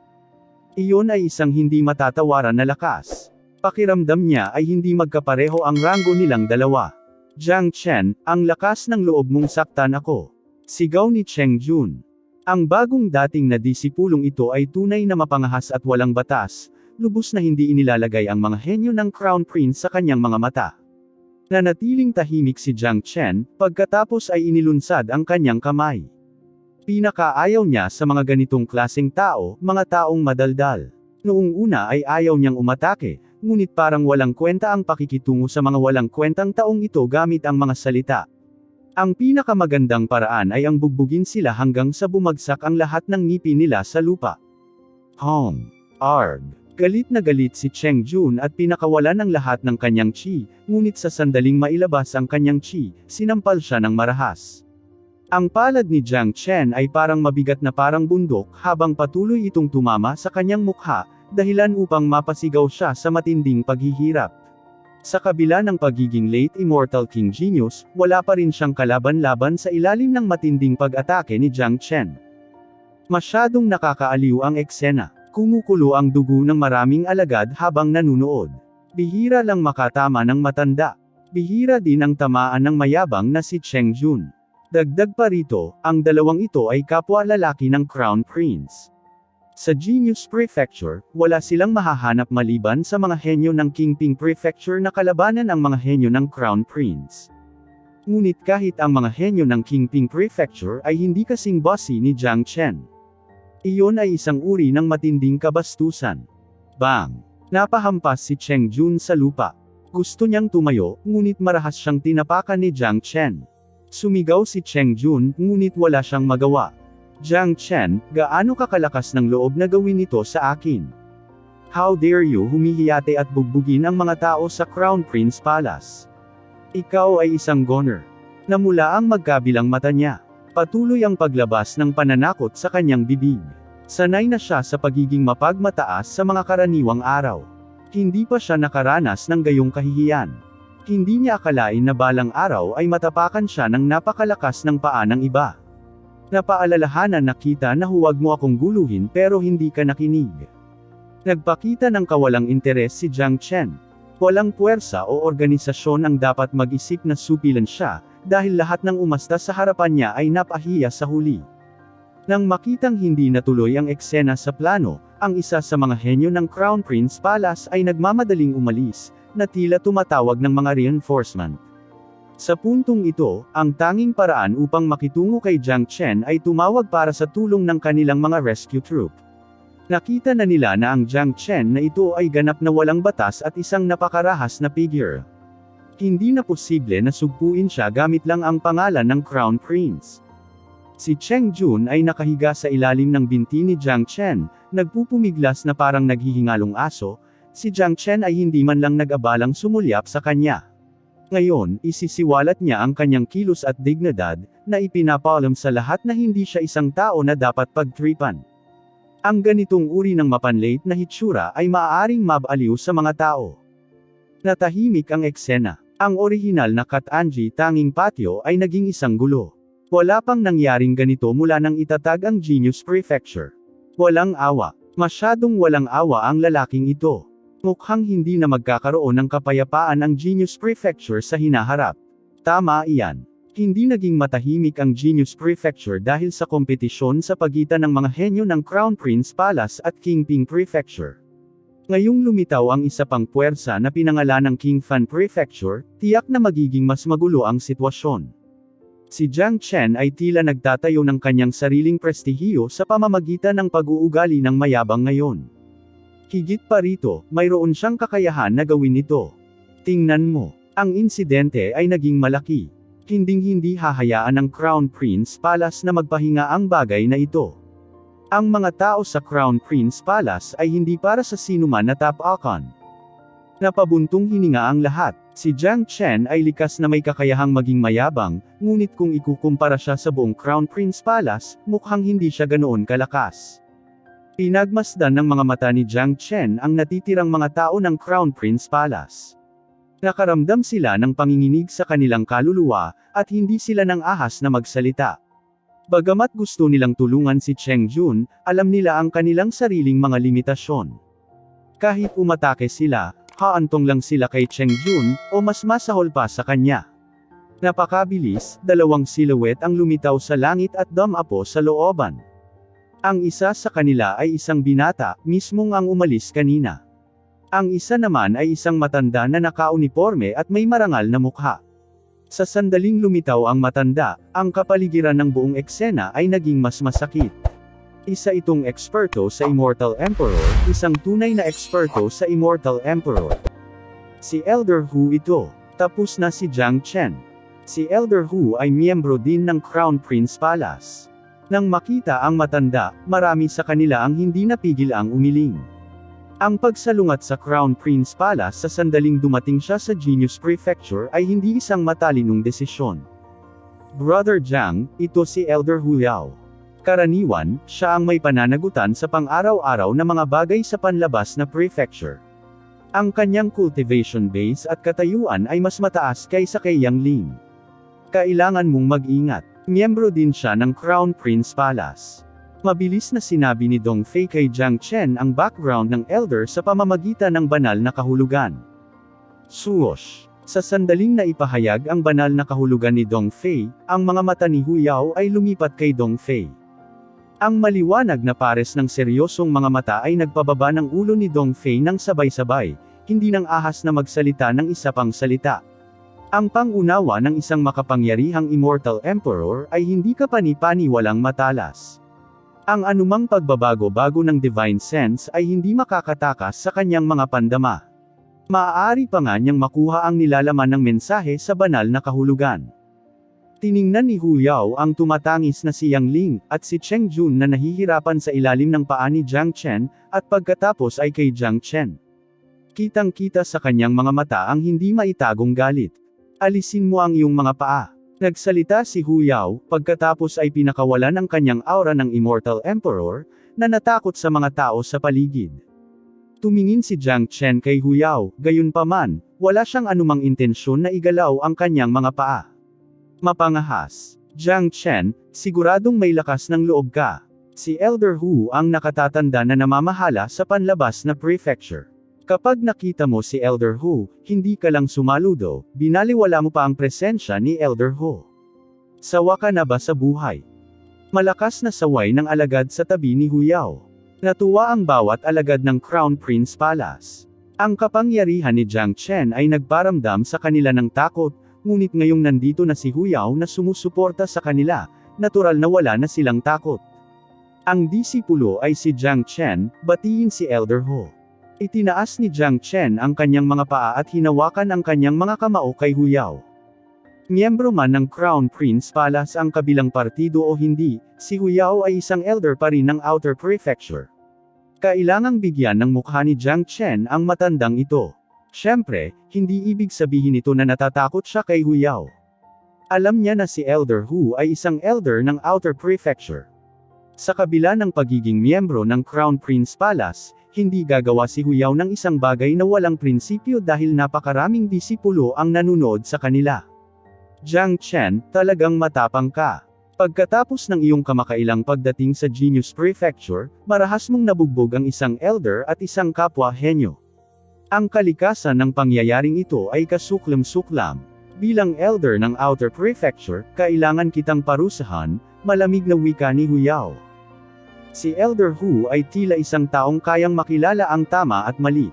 Iyon ay isang hindi matatawaran na lakas. Pakiramdam niya ay hindi magkapareho ang ranggo nilang dalawa. Jiang Chen, ang lakas ng loob mong saktan ako. Sigaw ni Cheng Jun. Ang bagong dating na disipulong ito ay tunay na mapangahas at walang batas, lubos na hindi inilalagay ang mga henyo ng Crown Prince sa kanyang mga mata. Nanatiling tahimik si Jiang Chen, pagkatapos ay inilunsad ang kanyang kamay. Pinakaayaw niya sa mga ganitong klaseng tao, mga taong madaldal. Noong una ay ayaw niyang umatake, ngunit parang walang kwenta ang pakikitungo sa mga walang kwentang taong ito gamit ang mga salita. Ang pinakamagandang paraan ay ang bugbugin sila hanggang sa bumagsak ang lahat ng ngipin nila sa lupa. Hong! Arg! Galit na galit si Cheng Jun at pinakawalan ang lahat ng kanyang chi, ngunit sa sandaling mailabas ang kanyang chi, sinampal siya ng marahas. Ang palad ni Jiang Chen ay parang mabigat na parang bundok habang patuloy itong tumama sa kanyang mukha, dahilan upang mapasigaw siya sa matinding paghihirap. Sa kabila ng pagiging late immortal King Genius, wala pa rin siyang kalaban-laban sa ilalim ng matinding pag-atake ni Jiang Chen. Masyadong nakakaaliw ang eksena. Kumukulo ang dugo ng maraming alagad habang nanunood. Bihira lang makatama ng matanda. Bihira din ang tamaan ng mayabang na si Cheng Jun. Dagdag pa rito, ang dalawang ito ay kapwa lalaki ng Crown Prince. Sa Genius Prefecture, wala silang mahahanap maliban sa mga henyo ng Kingping Prefecture na kalabanan ang mga henyo ng Crown Prince. Ngunit kahit ang mga henyo ng Kingping Prefecture ay hindi kasing bossy ni Jiang Chen. Iyon ay isang uri ng matinding kabastusan. Bang! Napahampas si Cheng Jun sa lupa. Gusto niyang tumayo, ngunit marahas siyang tinapakan ni Jiang Chen. Sumigaw si Cheng Jun, ngunit wala siyang magawa. Jiang Chen, gaano kakalakas ng loob na gawin ito sa akin? How dare you humihiyate at bugbugin ang mga tao sa Crown Prince Palace? Ikaw ay isang goner. Namula ang magkabilang mata niya. Patuloy ang paglabas ng pananakot sa kanyang bibig. Sanay na siya sa pagiging mapagmataas sa mga karaniwang araw. Hindi pa siya nakaranas ng gayong kahihiyan. Hindi niya akalain na balang araw ay matapakan siya ng napakalakas ng paa ng iba. Napaalalahanan na kita na huwag mo akong guluhin pero hindi ka nakinig. Nagpakita ng kawalang interes si Jiang Chen. Walang puwersa o organisasyon ang dapat mag-isip na supilan siya, dahil lahat ng umasta sa harapan niya ay napahiya sa huli. Nang makitang hindi natuloy ang eksena sa plano, ang isa sa mga henyo ng Crown Prince Palace ay nagmamadaling umalis, na tila tumatawag ng mga reinforcement. Sa puntong ito, ang tanging paraan upang makitungo kay Jiang Chen ay tumawag para sa tulong ng kanilang mga rescue troop. Nakita na nila na ang Jiang Chen na ito ay ganap na walang batas at isang napakarahas na figure. Hindi na posible na sugpuin siya gamit lang ang pangalan ng Crown Prince. Si Cheng Jun ay nakahiga sa ilalim ng binti ni Jiang Chen, nagpupumiglas na parang naghihingalong aso. Si Jiang Chen ay hindi man lang nag-abalang sumulyap sa kanya. Ngayon, isisiwalat niya ang kanyang kilos at dignidad, na ipinapaalam sa lahat na hindi siya isang tao na dapat pagtripan. Ang ganitong uri ng mapanlait na hitsura ay maaaring mabaliw sa mga tao. Natahimik ang eksena. Ang orihinal na Kat-Anji tanging patio ay naging isang gulo. Wala pang nangyaring ganito mula nang itatag ang Genius Prefecture. Walang awa. Masyadong walang awa ang lalaking ito. Mukhang hindi na magkakaroon ng kapayapaan ang Genius Prefecture sa hinaharap. Tama iyan. Hindi naging matahimik ang Genius Prefecture dahil sa kompetisyon sa pagitan ng mga henyo ng Crown Prince Palace at Kingping Prefecture. Ngayong lumitaw ang isa pang puwersa na pinangalanang King Fan Prefecture, tiyak na magiging mas magulo ang sitwasyon. Si Jiang Chen ay tila nagtatayo ng kanyang sariling prestihiyo sa pamamagitan ng pag-uugali ng mayabang ngayon. Higit pa rito, mayroon siyang kakayahan na gawin ito. Tingnan mo, ang insidente ay naging malaki. Hinding-hindi hahayaan ng Crown Prince Palace na magpahinga ang bagay na ito. Ang mga tao sa Crown Prince Palace ay hindi para sa sinuman na tapakan. Napabuntong hininga ang lahat. Si Jiang Chen ay likas na may kakayahang maging mayabang, ngunit kung ikukumpara siya sa buong Crown Prince Palace, mukhang hindi siya ganoon kalakas. Pinagmasdan ng mga mata ni Jiang Chen ang natitirang mga tao ng Crown Prince Palace. Nakaramdam sila ng panginginig sa kanilang kaluluwa, at hindi sila nang ahas na magsalita. Bagamat gusto nilang tulungan si Cheng Jun, alam nila ang kanilang sariling mga limitasyon. Kahit umatake sila, haantong lang sila kay Cheng Jun, o mas masahol pa sa kanya. Napakabilis, dalawang silhouette ang lumitaw sa langit at dumapo sa looban. Ang isa sa kanila ay isang binata, mismong ang umalis kanina. Ang isa naman ay isang matanda na nakauniporme at may marangal na mukha. Sa sandaling lumitaw ang matanda, ang kapaligiran ng buong eksena ay naging mas masakit. Isa itong eksperto sa Immortal Emperor, isang tunay na eksperto sa Immortal Emperor. Si Elder Hu ito. Tapos na si Jiang Chen. Si Elder Hu ay miyembro din ng Crown Prince Palace. Nang makita ang matanda, marami sa kanila ang hindi napigil ang umiling. Ang pagsalungat sa Crown Prince Palace sa sandaling dumating siya sa Genius Prefecture ay hindi isang matalinong desisyon. Brother Jiang, ito si Elder Hu Yao. Karaniwan, siya ang may pananagutan sa pang-araw-araw na mga bagay sa panlabas na prefecture. Ang kanyang cultivation base at katayuan ay mas mataas kaysa kay Yang Ling. Kailangan mong mag-ingat. Miyembro din siya ng Crown Prince Palace. Mabilis na sinabi ni Dong Fei kay Jiang Chen ang background ng Elder sa pamamagitan ng banal na kahulugan. Swoosh! Sa sandaling na ipahayag ang banal na kahulugan ni Dong Fei, ang mga mata ni Hu Yao ay lumipat kay Dong Fei. Ang maliwanag na pares ng seryosong mga mata ay nagpababa ng ulo ni Dong Fei ng sabay-sabay, hindi nang ahas na magsalita ng isa pang salita. Ang pangunawa ng isang makapangyarihang Immortal Emperor ay hindi kapani-paniwalang matalas. Ang anumang pagbabago-bago ng Divine Sense ay hindi makakatakas sa kanyang mga pandama. Maaari pa nga niyang makuha ang nilalaman ng mensahe sa banal na kahulugan. Tiningnan ni Hu Yao ang tumatangis na si Yang Ling, at si Cheng Jun na nahihirapan sa ilalim ng paa ni Jiang Chen, at pagkatapos ay kay Jiang Chen. Kitang-kita sa kanyang mga mata ang hindi maitagong galit. Alisin mo ang iyong mga paa. Nagsalita si Hu Yao, pagkatapos ay pinakawalan ang kanyang aura ng Immortal Emperor, na natakot sa mga tao sa paligid. Tumingin si Jiang Chen kay Hu Yao, gayunpaman, wala siyang anumang intensyon na igalaw ang kanyang mga paa. Mapangahas. Jiang Chen, siguradong may lakas ng loob ka. Si Elder Hu ang nakatatanda na namamahala sa panlabas na prefecture. Kapag nakita mo si Elder Hu, hindi ka lang sumaludo, binaliwala mo pa ang presensya ni Elder Hu. Sawa ka na ba sa buhay? Malakas na saway ng alagad sa tabi ni Hu Yao. Natuwa ang bawat alagad ng Crown Prince Palace. Ang kapangyarihan ni Jiang Chen ay nagparamdam sa kanila ng takot, ngunit ngayong nandito na si Hu Yao na sumusuporta sa kanila, natural na wala na silang takot. Ang disipulo ay si Jiang Chen, batiin si Elder Hu. Itinaas ni Jiang Chen ang kanyang mga paa at hinawakan ang kanyang mga kamao kay Hu Yao. Miyembro man ng Crown Prince Palace ang kabilang partido o hindi, si Hu Yao ay isang elder pa rin ng Outer Prefecture. Kailangang bigyan ng mukha ni Jiang Chen ang matandang ito. Siyempre, hindi ibig sabihin ito na natatakot siya kay Hu Yao. Alam niya na si Elder Hu ay isang elder ng Outer Prefecture. Sa kabila ng pagiging miyembro ng Crown Prince Palace, hindi gagawa si Hu Yao ng isang bagay na walang prinsipyo dahil napakaraming disipulo ang nanonood sa kanila. Jiang Chen, talagang matapang ka. Pagkatapos ng iyong kamakailang pagdating sa Genius Prefecture, marahas mong nabugbog ang isang elder at isang kapwa henyo. Ang kalikasan ng pangyayaring ito ay kasuklam-suklam. Bilang elder ng Outer Prefecture, kailangan kitang parusahan, malamig na wika ni Hu Yao. Si Elder Hu ay tila isang taong kayang makilala ang tama at mali.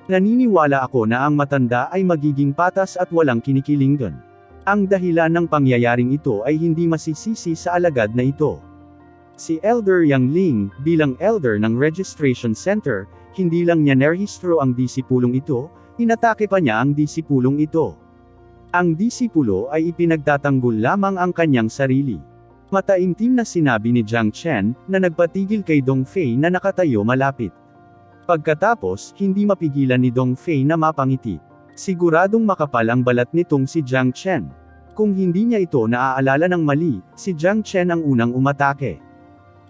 Naniniwala ako na ang matanda ay magiging patas at walang kinikilingan. Ang dahilan ng pangyayaring ito ay hindi masisisi sa alagad na ito. Si Elder Yang Ling, bilang elder ng Registration Center, hindi lang niya nerehistro ang disipulong ito, inatake pa niya ang disipulong ito. Ang disipulo ay ipinagtatanggol lamang ang kanyang sarili. Mataimtim na sinabi ni Jiang Chen, na nagpatigil kay Dong Fei na nakatayo malapit. Pagkatapos, hindi mapigilan ni Dong Fei na mapangiti. Siguradong makapal ang balat nitong si Jiang Chen. Kung hindi niya ito naaalala ng mali, si Jiang Chen ang unang umatake.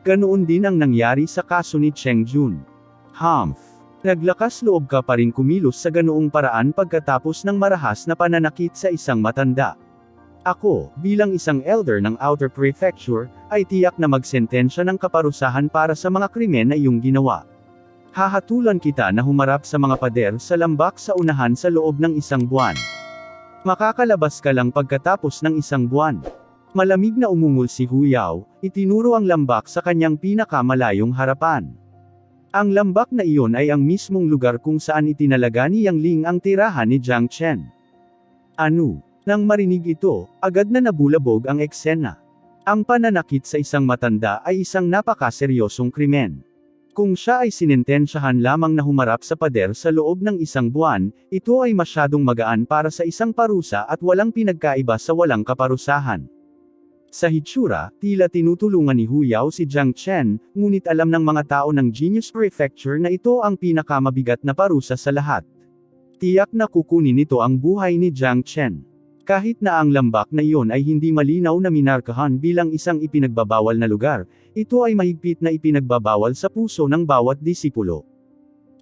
Ganoon din ang nangyari sa kaso ni Cheng Jun. Humph. Naglakas loob ka pa rin kumilos sa ganoong paraan pagkatapos ng marahas na pananakit sa isang matanda. Ako, bilang isang elder ng Outer Prefecture, ay tiyak na magsentensya ng kaparusahan para sa mga krimen na iyong ginawa. Hahatulan kita na humarap sa mga pader sa lambak sa unahan sa loob ng 1 buwan. Makakalabas ka lang pagkatapos ng 1 buwan. Malamig na umungol si Hu Yao, itinuro ang lambak sa kanyang pinakamalayong harapan. Ang lambak na iyon ay ang mismong lugar kung saan itinalaga ni Yang Ling ang tirahan ni Jiang Chen. Ano? Nang marinig ito, agad na nabulabog ang eksena. Ang pananakit sa isang matanda ay isang napakaseryosong krimen. Kung siya ay sinentensyahan lamang na humarap sa pader sa loob ng 1 buwan, ito ay masyadong magaan para sa isang parusa at walang pinagkaiba sa walang kaparusahan. Sa hitsura, tila tinutulungan ni Hu Yao si Jiang Chen, ngunit alam ng mga tao ng Genius Prefecture na ito ang pinakamabigat na parusa sa lahat. Tiyak na kukunin nito ang buhay ni Jiang Chen. Kahit na ang lambak na iyon ay hindi malinaw na minarkahan bilang isang ipinagbabawal na lugar, ito ay mahigpit na ipinagbabawal sa puso ng bawat disipulo.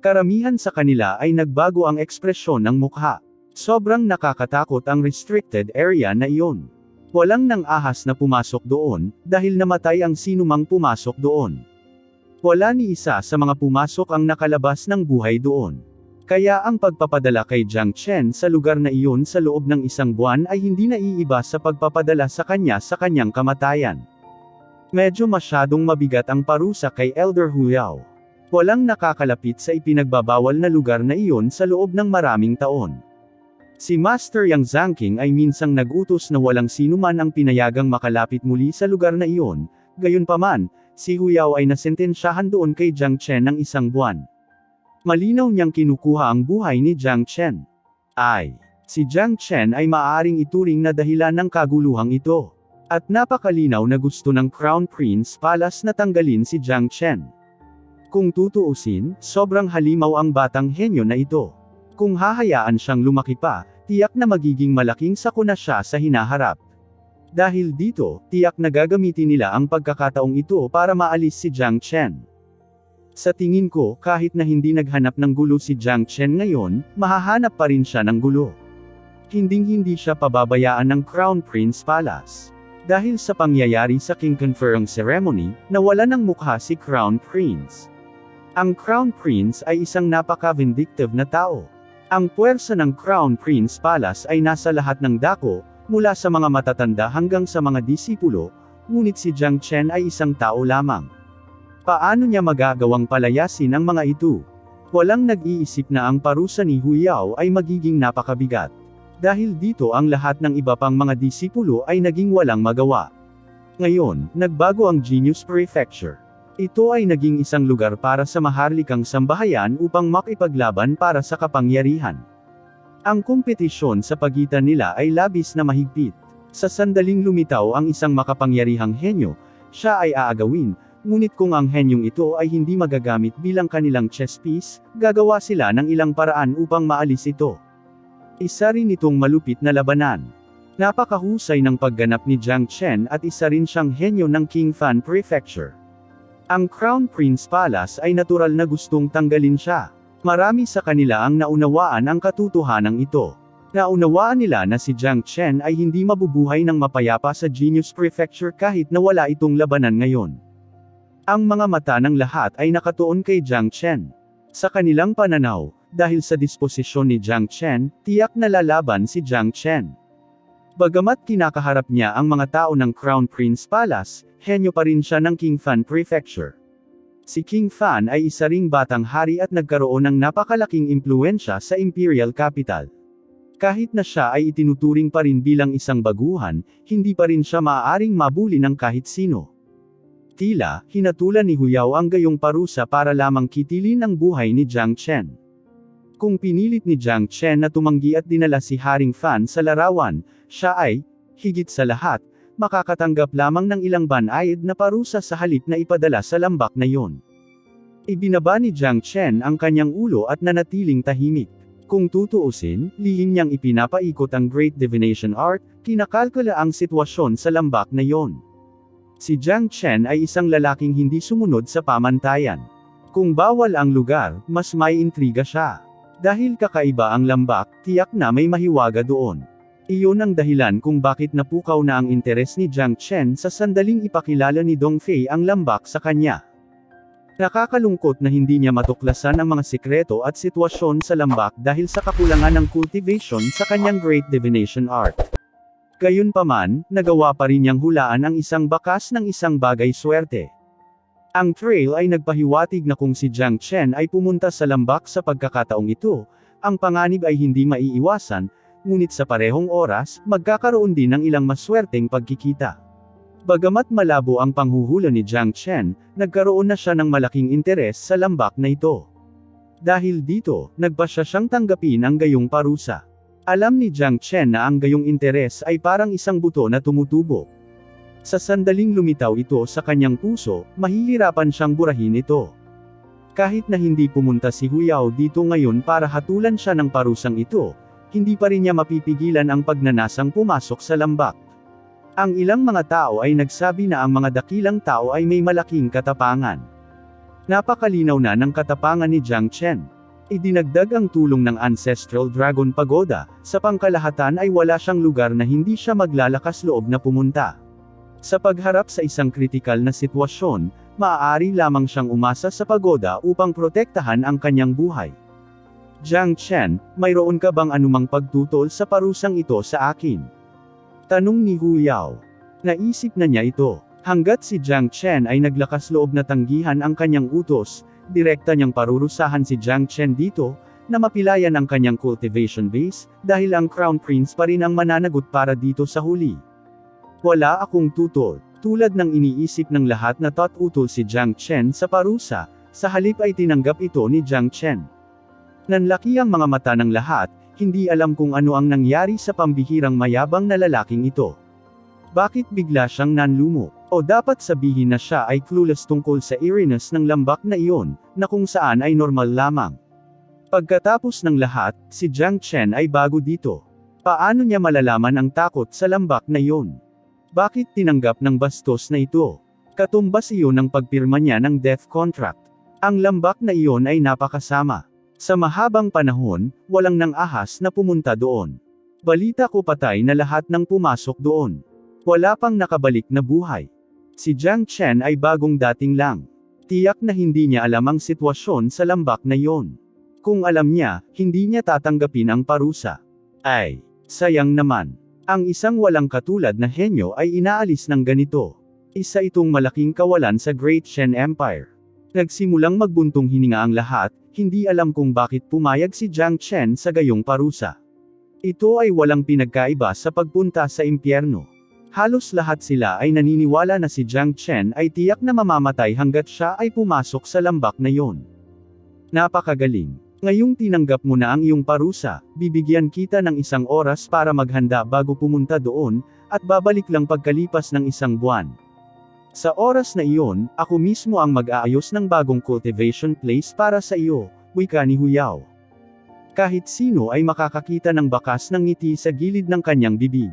Karamihan sa kanila ay nagbago ang ekspresyon ng mukha. Sobrang nakakatakot ang restricted area na iyon. Walang nang ahas na pumasok doon, dahil namatay ang sinumang pumasok doon. Wala ni isa sa mga pumasok ang nakalabas ng buhay doon. Kaya ang pagpapadala kay Jiang Chen sa lugar na iyon sa loob ng 1 buwan ay hindi naiiba sa pagpapadala sa kanyang kamatayan. Medyo masyadong mabigat ang parusa kay Elder Hu Yao. Walang nakakalapit sa ipinagbabawal na lugar na iyon sa loob ng maraming taon. Si Master Yang Zhangqing ay minsang nag-utos na walang sinuman ang pinayagang makalapit muli sa lugar na iyon, gayunpaman, si Hu Yao ay nasentensyahan doon kay Jiang Chen ng 1 buwan. Malinaw niyang kinukuha ang buhay ni Jiang Chen. Si Jiang Chen ay maaaring ituring na dahilan ng kaguluhang ito. At napakalinaw na gusto ng Crown Prince Palace na tanggalin si Jiang Chen. Kung tutuusin, sobrang halimaw ang batang henyo na ito. Kung hahayaan siyang lumaki pa, tiyak na magiging malaking sakuna siya sa hinaharap. Dahil dito, tiyak na gagamitin nila ang pagkakataong ito para maalis si Jiang Chen. Sa tingin ko, kahit na hindi naghanap ng gulo si Jiang Chen ngayon, mahahanap pa rin siya ng gulo. Hinding-hindi siya pababayaan ng Crown Prince Palace. Dahil sa pangyayari sa King Conferring Ceremony, nawala ng mukha si Crown Prince. Ang Crown Prince ay isang napaka-vindictive na tao. Ang puwersa ng Crown Prince Palace ay nasa lahat ng dako, mula sa mga matatanda hanggang sa mga disipulo, ngunit si Jiang Chen ay isang tao lamang. Paano niya magagawang palayasin ang mga ito? Walang nag-iisip na ang parusa ni Hu Yao ay magiging napakabigat. Dahil dito ang lahat ng iba pang mga disipulo ay naging walang magawa. Ngayon, nagbago ang Genius Prefecture. Ito ay naging isang lugar para sa maharlikang sambahayan upang makipaglaban para sa kapangyarihan. Ang kompetisyon sa pagitan nila ay labis na mahigpit. Sa sandaling lumitaw ang isang makapangyarihang henyo, siya ay aagawin. Ngunit kung ang henyong ito ay hindi magagamit bilang kanilang chess piece, gagawa sila ng ilang paraan upang maalis ito. Isa rin itong malupit na labanan. Napakahusay ng pagganap ni Jiang Chen at isa rin siyang henyo ng King Fan Prefecture. Ang Crown Prince Palace ay natural na gustong tanggalin siya. Marami sa kanila ang naunawaan ang katotohanan ito. Naunawaan nila na si Jiang Chen ay hindi mabubuhay ng mapayapa sa Genius Prefecture kahit na wala itong labanan ngayon. Ang mga mata ng lahat ay nakatuon kay Jiang Chen. Sa kanilang pananaw, dahil sa disposisyon ni Jiang Chen, tiyak na lalaban si Jiang Chen. Bagamat kinakaharap niya ang mga tao ng Crown Prince Palace, henyo pa rin siya ng King Fan Prefecture. Si King Fan ay isa ring batang hari at nagkaroon ng napakalaking impluensya sa Imperial Capital. Kahit na siya ay itinuturing pa rin bilang isang baguhan, hindi pa rin siya maaaring mabuli ng kahit sino. Tila, hinatulan ni Hu Yao ang gayong parusa para lamang kitilin ang buhay ni Jiang Chen. Kung pinilit ni Jiang Chen na tumanggi at dinala si Haring Fan sa larawan, siya ay, higit sa lahat, makakatanggap lamang ng ilang banayad na parusa sa halip na ipadala sa lambak na yon. Ibinaba ni Jiang Chen ang kanyang ulo at nanatiling tahimik. Kung tutuusin, lihim niyang ipinapaikot ang Great Divination Art, kinakalkula ang sitwasyon sa lambak na yon. Si Jiang Chen ay isang lalaking hindi sumunod sa pamantayan. Kung bawal ang lugar, mas may intriga siya. Dahil kakaiba ang lambak, tiyak na may mahiwaga doon. Iyon ang dahilan kung bakit napukaw na ang interes ni Jiang Chen sa sandaling ipakilala ni Dong Fei ang lambak sa kanya. Nakakalungkot na hindi niya matuklasan ang mga sikreto at sitwasyon sa lambak dahil sa kakulangan ng cultivation sa kanyang great divination art. Gayunpaman, nagawa pa rin niyang hulaan ang isang bakas ng isang bagay swerte. Ang trail ay nagpahiwatig na kung si Jiang Chen ay pumunta sa lambak sa pagkakataong ito, ang panganib ay hindi maiiwasan, ngunit sa parehong oras, magkakaroon din ng ilang maswerteng pagkikita. Bagamat malabo ang panghuhula ni Jiang Chen, nagkaroon na siya ng malaking interes sa lambak na ito. Dahil dito, nagpasya siyang tanggapin ang gayong parusa. Alam ni Jiang Chen na ang gayong interes ay parang isang buto na tumutubo. Sa sandaling lumitaw ito sa kanyang puso, mahihirapan siyang burahin ito. Kahit na hindi pumunta si Huyao dito ngayon para hatulan siya ng parusang ito, hindi pa rin niya mapipigilan ang pagnanasang pumasok sa lambak. Ang ilang mga tao ay nagsabi na ang mga dakilang tao ay may malaking katapangan. Napakalinaw na ng katapangan ni Jiang Chen. Idinagdag ang tulong ng Ancestral Dragon Pagoda, sa pangkalahatan ay wala siyang lugar na hindi siya maglalakas loob na pumunta. Sa pagharap sa isang kritikal na sitwasyon, maaari lamang siyang umasa sa pagoda upang protektahan ang kanyang buhay. Jiang Chen, mayroon ka bang anumang pagtutol sa parusang ito sa akin? Tanong ni Huyao. Naisip na niya ito. Hanggat si Jiang Chen ay naglakas loob na tanggihan ang kanyang utos, direkta niyang parurusahan si Jiang Chen dito, na mapilayan ang kanyang cultivation base, dahil ang Crown Prince pa rin ang mananagot para dito sa huli. Wala akong tutol. Tulad ng iniisip ng lahat na utol si Jiang Chen sa parusa, sa halip ay tinanggap ito ni Jiang Chen. Nanlaki ang mga mata ng lahat, hindi alam kung ano ang nangyari sa pambihirang mayabang na lalaking ito. Bakit bigla siyang nanlumo? O dapat sabihin na siya ay clueless tungkol sa eeriness ng lambak na iyon, na kung saan ay normal lamang. Pagkatapos ng lahat, si Jiang Chen ay bago dito. Paano niya malalaman ang takot sa lambak na iyon? Bakit tinanggap ng bastos na ito? Katumbas iyon ng pagpirma niya ng death contract. Ang lambak na iyon ay napakasama. Sa mahabang panahon, walang nang ahas na pumunta doon. Balita ko patay na lahat ng pumasok doon. Wala pang nakabalik na buhay. Si Jiang Chen ay bagong dating lang. Tiyak na hindi niya alam ang sitwasyon sa lambak na iyon. Kung alam niya, hindi niya tatanggapin ang parusa. Ay, sayang naman. Ang isang walang katulad na henyo ay inaalis ng ganito. Isa itong malaking kawalan sa Great Shen Empire. Nagsimulang magbuntong hininga ang lahat, hindi alam kung bakit pumayag si Jiang Chen sa gayong parusa. Ito ay walang pinagkaiba sa pagpunta sa impyerno. Halos lahat sila ay naniniwala na si Jiang Chen ay tiyak na mamamatay hanggat siya ay pumasok sa lambak na yon. Napakagaling. Ngayong tinanggap mo na ang iyong parusa, bibigyan kita ng 1 oras para maghanda bago pumunta doon, at babalik lang pagkalipas ng 1 buwan. Sa oras na iyon, ako mismo ang mag-aayos ng bagong cultivation place para sa iyo, wika ni Huyao. Kahit sino ay makakakita ng bakas ng ngiti sa gilid ng kanyang bibig.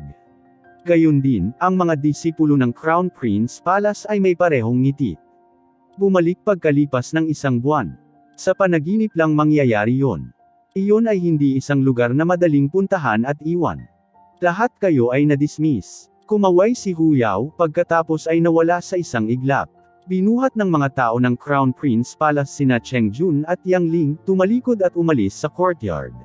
Gayun din, ang mga disipulo ng Crown Prince Palace ay may parehong ngiti. Bumalik pagkalipas ng 1 buwan. Sa panaginip lang mangyayari yon. Iyon ay hindi isang lugar na madaling puntahan at iwan. Lahat kayo ay na-dismiss. Kumaway si Huyao, pagkatapos ay nawala sa isang iglap. Binuhat ng mga tao ng Crown Prince Palace sina Cheng Jun at Yang Ling, tumalikod at umalis sa courtyard.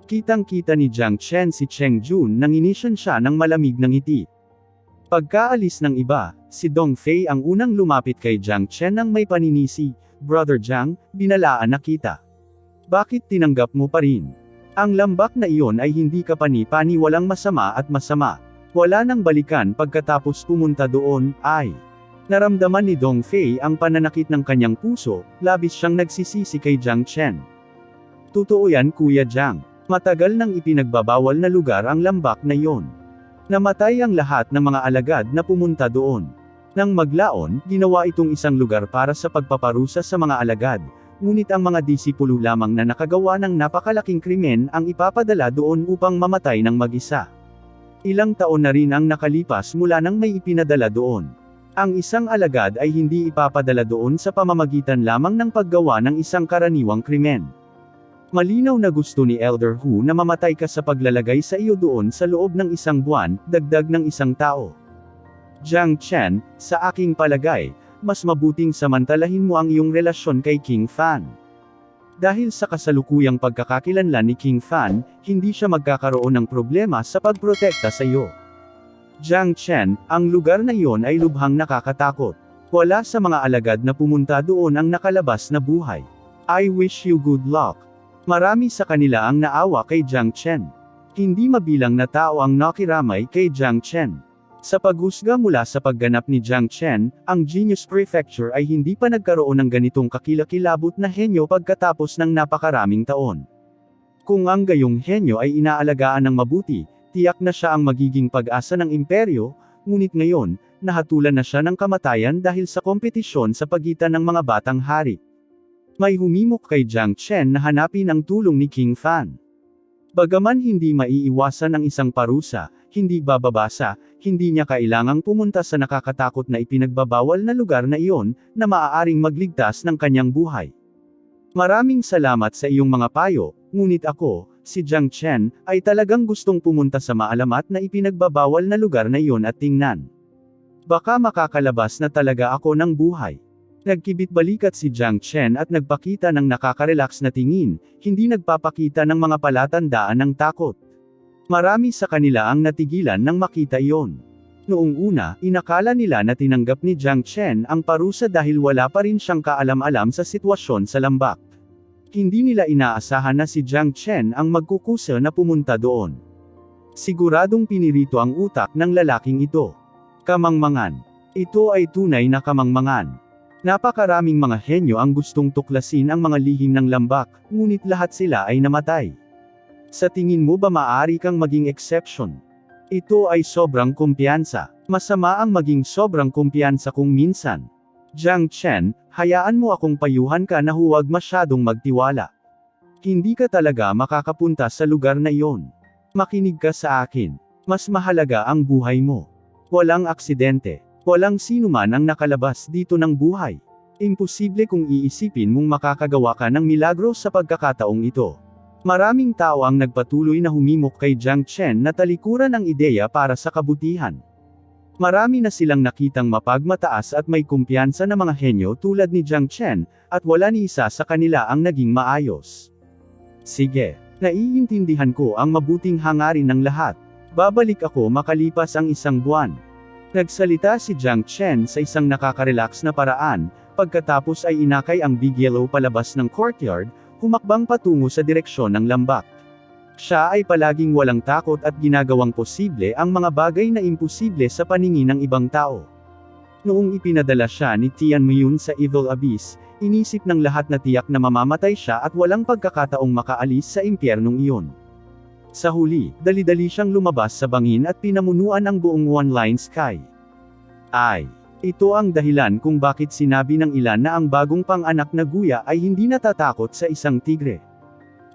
Kitang-kita ni Jiang Chen si Cheng Jun nang inisyan siya ng malamig na ngiti. Pagkaalis ng iba, si Dong Fei ang unang lumapit kay Jiang Chen nang may paninisi, "Brother Jiang, binalaan na kita. Bakit tinanggap mo pa rin? Ang lambak na iyon ay hindi kapani-pani, walang masama at masama. Wala nang balikan." Pagkatapos pumunta doon, ay naramdaman ni Dong Fei ang pananakit ng kanyang puso, labis siyang nagsisisi kay Jiang Chen. Totoo yan Kuya Jiang. Matagal nang ipinagbabawal na lugar ang lambak na iyon. Namatay ang lahat ng mga alagad na pumunta doon. Nang maglaon, ginawa itong isang lugar para sa pagpaparusa sa mga alagad, ngunit ang mga disipulo lamang na nakagawa ng napakalaking krimen ang ipapadala doon upang mamatay ng mag-isa. Ilang taon na rin ang nakalipas mula nang may ipinadala doon. Ang isang alagad ay hindi ipapadala doon sa pamamagitan lamang ng paggawa ng isang karaniwang krimen. Malinaw na gusto ni Elder Hu na mamatay ka sa paglalagay sa iyo doon sa loob ng isang buwan, dagdag ng isang tao. Jiang Chen, sa aking palagay, mas mabuting samantalahin mo ang iyong relasyon kay King Fan. Dahil sa kasalukuyang pagkakakilanlan ni King Fan, hindi siya magkakaroon ng problema sa pagprotekta sa iyo. Jiang Chen, ang lugar na iyon ay lubhang nakakatakot. Wala sa mga alagad na pumunta doon ang nakalabas na buhay. I wish you good luck. Marami sa kanila ang naawa kay Jiang Chen. Hindi mabilang na tao ang nakiramay kay Jiang Chen. Sa paghusga mula sa pagganap ni Jiang Chen, ang Genius Prefecture ay hindi pa nagkaroon ng ganitong kakilakilabot na henyo pagkatapos ng napakaraming taon. Kung ang gayong henyo ay inaalagaan ng mabuti, tiyak na siya ang magiging pag-asa ng imperyo, ngunit ngayon, nahatulan na siya ng kamatayan dahil sa kompetisyon sa pagitan ng mga batang hari. May humimok kay Jiang Chen na hanapin ang tulong ni King Fan. Bagaman hindi maiiwasan ang isang parusa, hindi bababasa, hindi niya kailangang pumunta sa nakakatakot na ipinagbabawal na lugar na iyon, na maaaring magligtas ng kanyang buhay. Maraming salamat sa iyong mga payo, ngunit ako, si Jiang Chen, ay talagang gustong pumunta sa maalamat na ipinagbabawal na lugar na iyon at tingnan. Baka makakalabas na talaga ako ng buhay. Nagkibit-balikat si Jiang Chen at nagpakita ng nakaka-relax na tingin, hindi nagpapakita ng mga palatandaan ng takot. Marami sa kanila ang natigilan nang makita iyon. Noong una, inakala nila na tinanggap ni Jiang Chen ang parusa dahil wala pa rin siyang kaalam-alam sa sitwasyon sa lambak. Hindi nila inaasahan na si Jiang Chen ang magkukusa na pumunta doon. Siguradong pinirito ang utak ng lalaking ito. Kamangmangan. Ito ay tunay na kamangmangan. Napakaraming mga henyo ang gustong tuklasin ang mga lihim ng lambak, ngunit lahat sila ay namatay. Sa tingin mo ba maaari kang maging exception? Ito ay sobrang kumpiyansa. Masama ang maging sobrang kumpiyansa kung minsan. Jiang Chen, hayaan mo akong payuhan ka na huwag masyadong magtiwala. Hindi ka talaga makakapunta sa lugar na iyon. Makinig ka sa akin. Mas mahalaga ang buhay mo. Walang aksidente. Walang sinuman ang nakalabas dito ng buhay. Imposible kung iisipin mong makakagawa ka ng milagro sa pagkakataong ito. Maraming tao ang nagpatuloy na humimok kay Jiang Chen na talikuran ang ideya para sa kabutihan. Marami na silang nakitang mapagmataas at may kumpiyansa na mga henyo tulad ni Jiang Chen, at wala ni isa sa kanila ang naging maayos. Sige, naiintindihan ko ang mabuting hangarin ng lahat. Babalik ako makalipas ang isang buwan. Nagsalita si Jiang Chen sa isang nakaka-relax na paraan, pagkatapos ay inakay ang Big Yellow palabas ng courtyard, humakbang patungo sa direksyon ng lambak. Siya ay palaging walang takot at ginagawang posible ang mga bagay na imposible sa paningin ng ibang tao. Noong ipinadala siya ni Tian Muyun sa Evil Abyss, inisip ng lahat na tiyak na mamamatay siya at walang pagkakataong makaalis sa impyernong iyon. Sa huli, dali-dali siyang lumabas sa bangin at pinamunuan ang buong One Line Sky. Ito ang dahilan kung bakit sinabi ng ilan na ang bagong pang-anak na guya ay hindi natatakot sa isang tigre.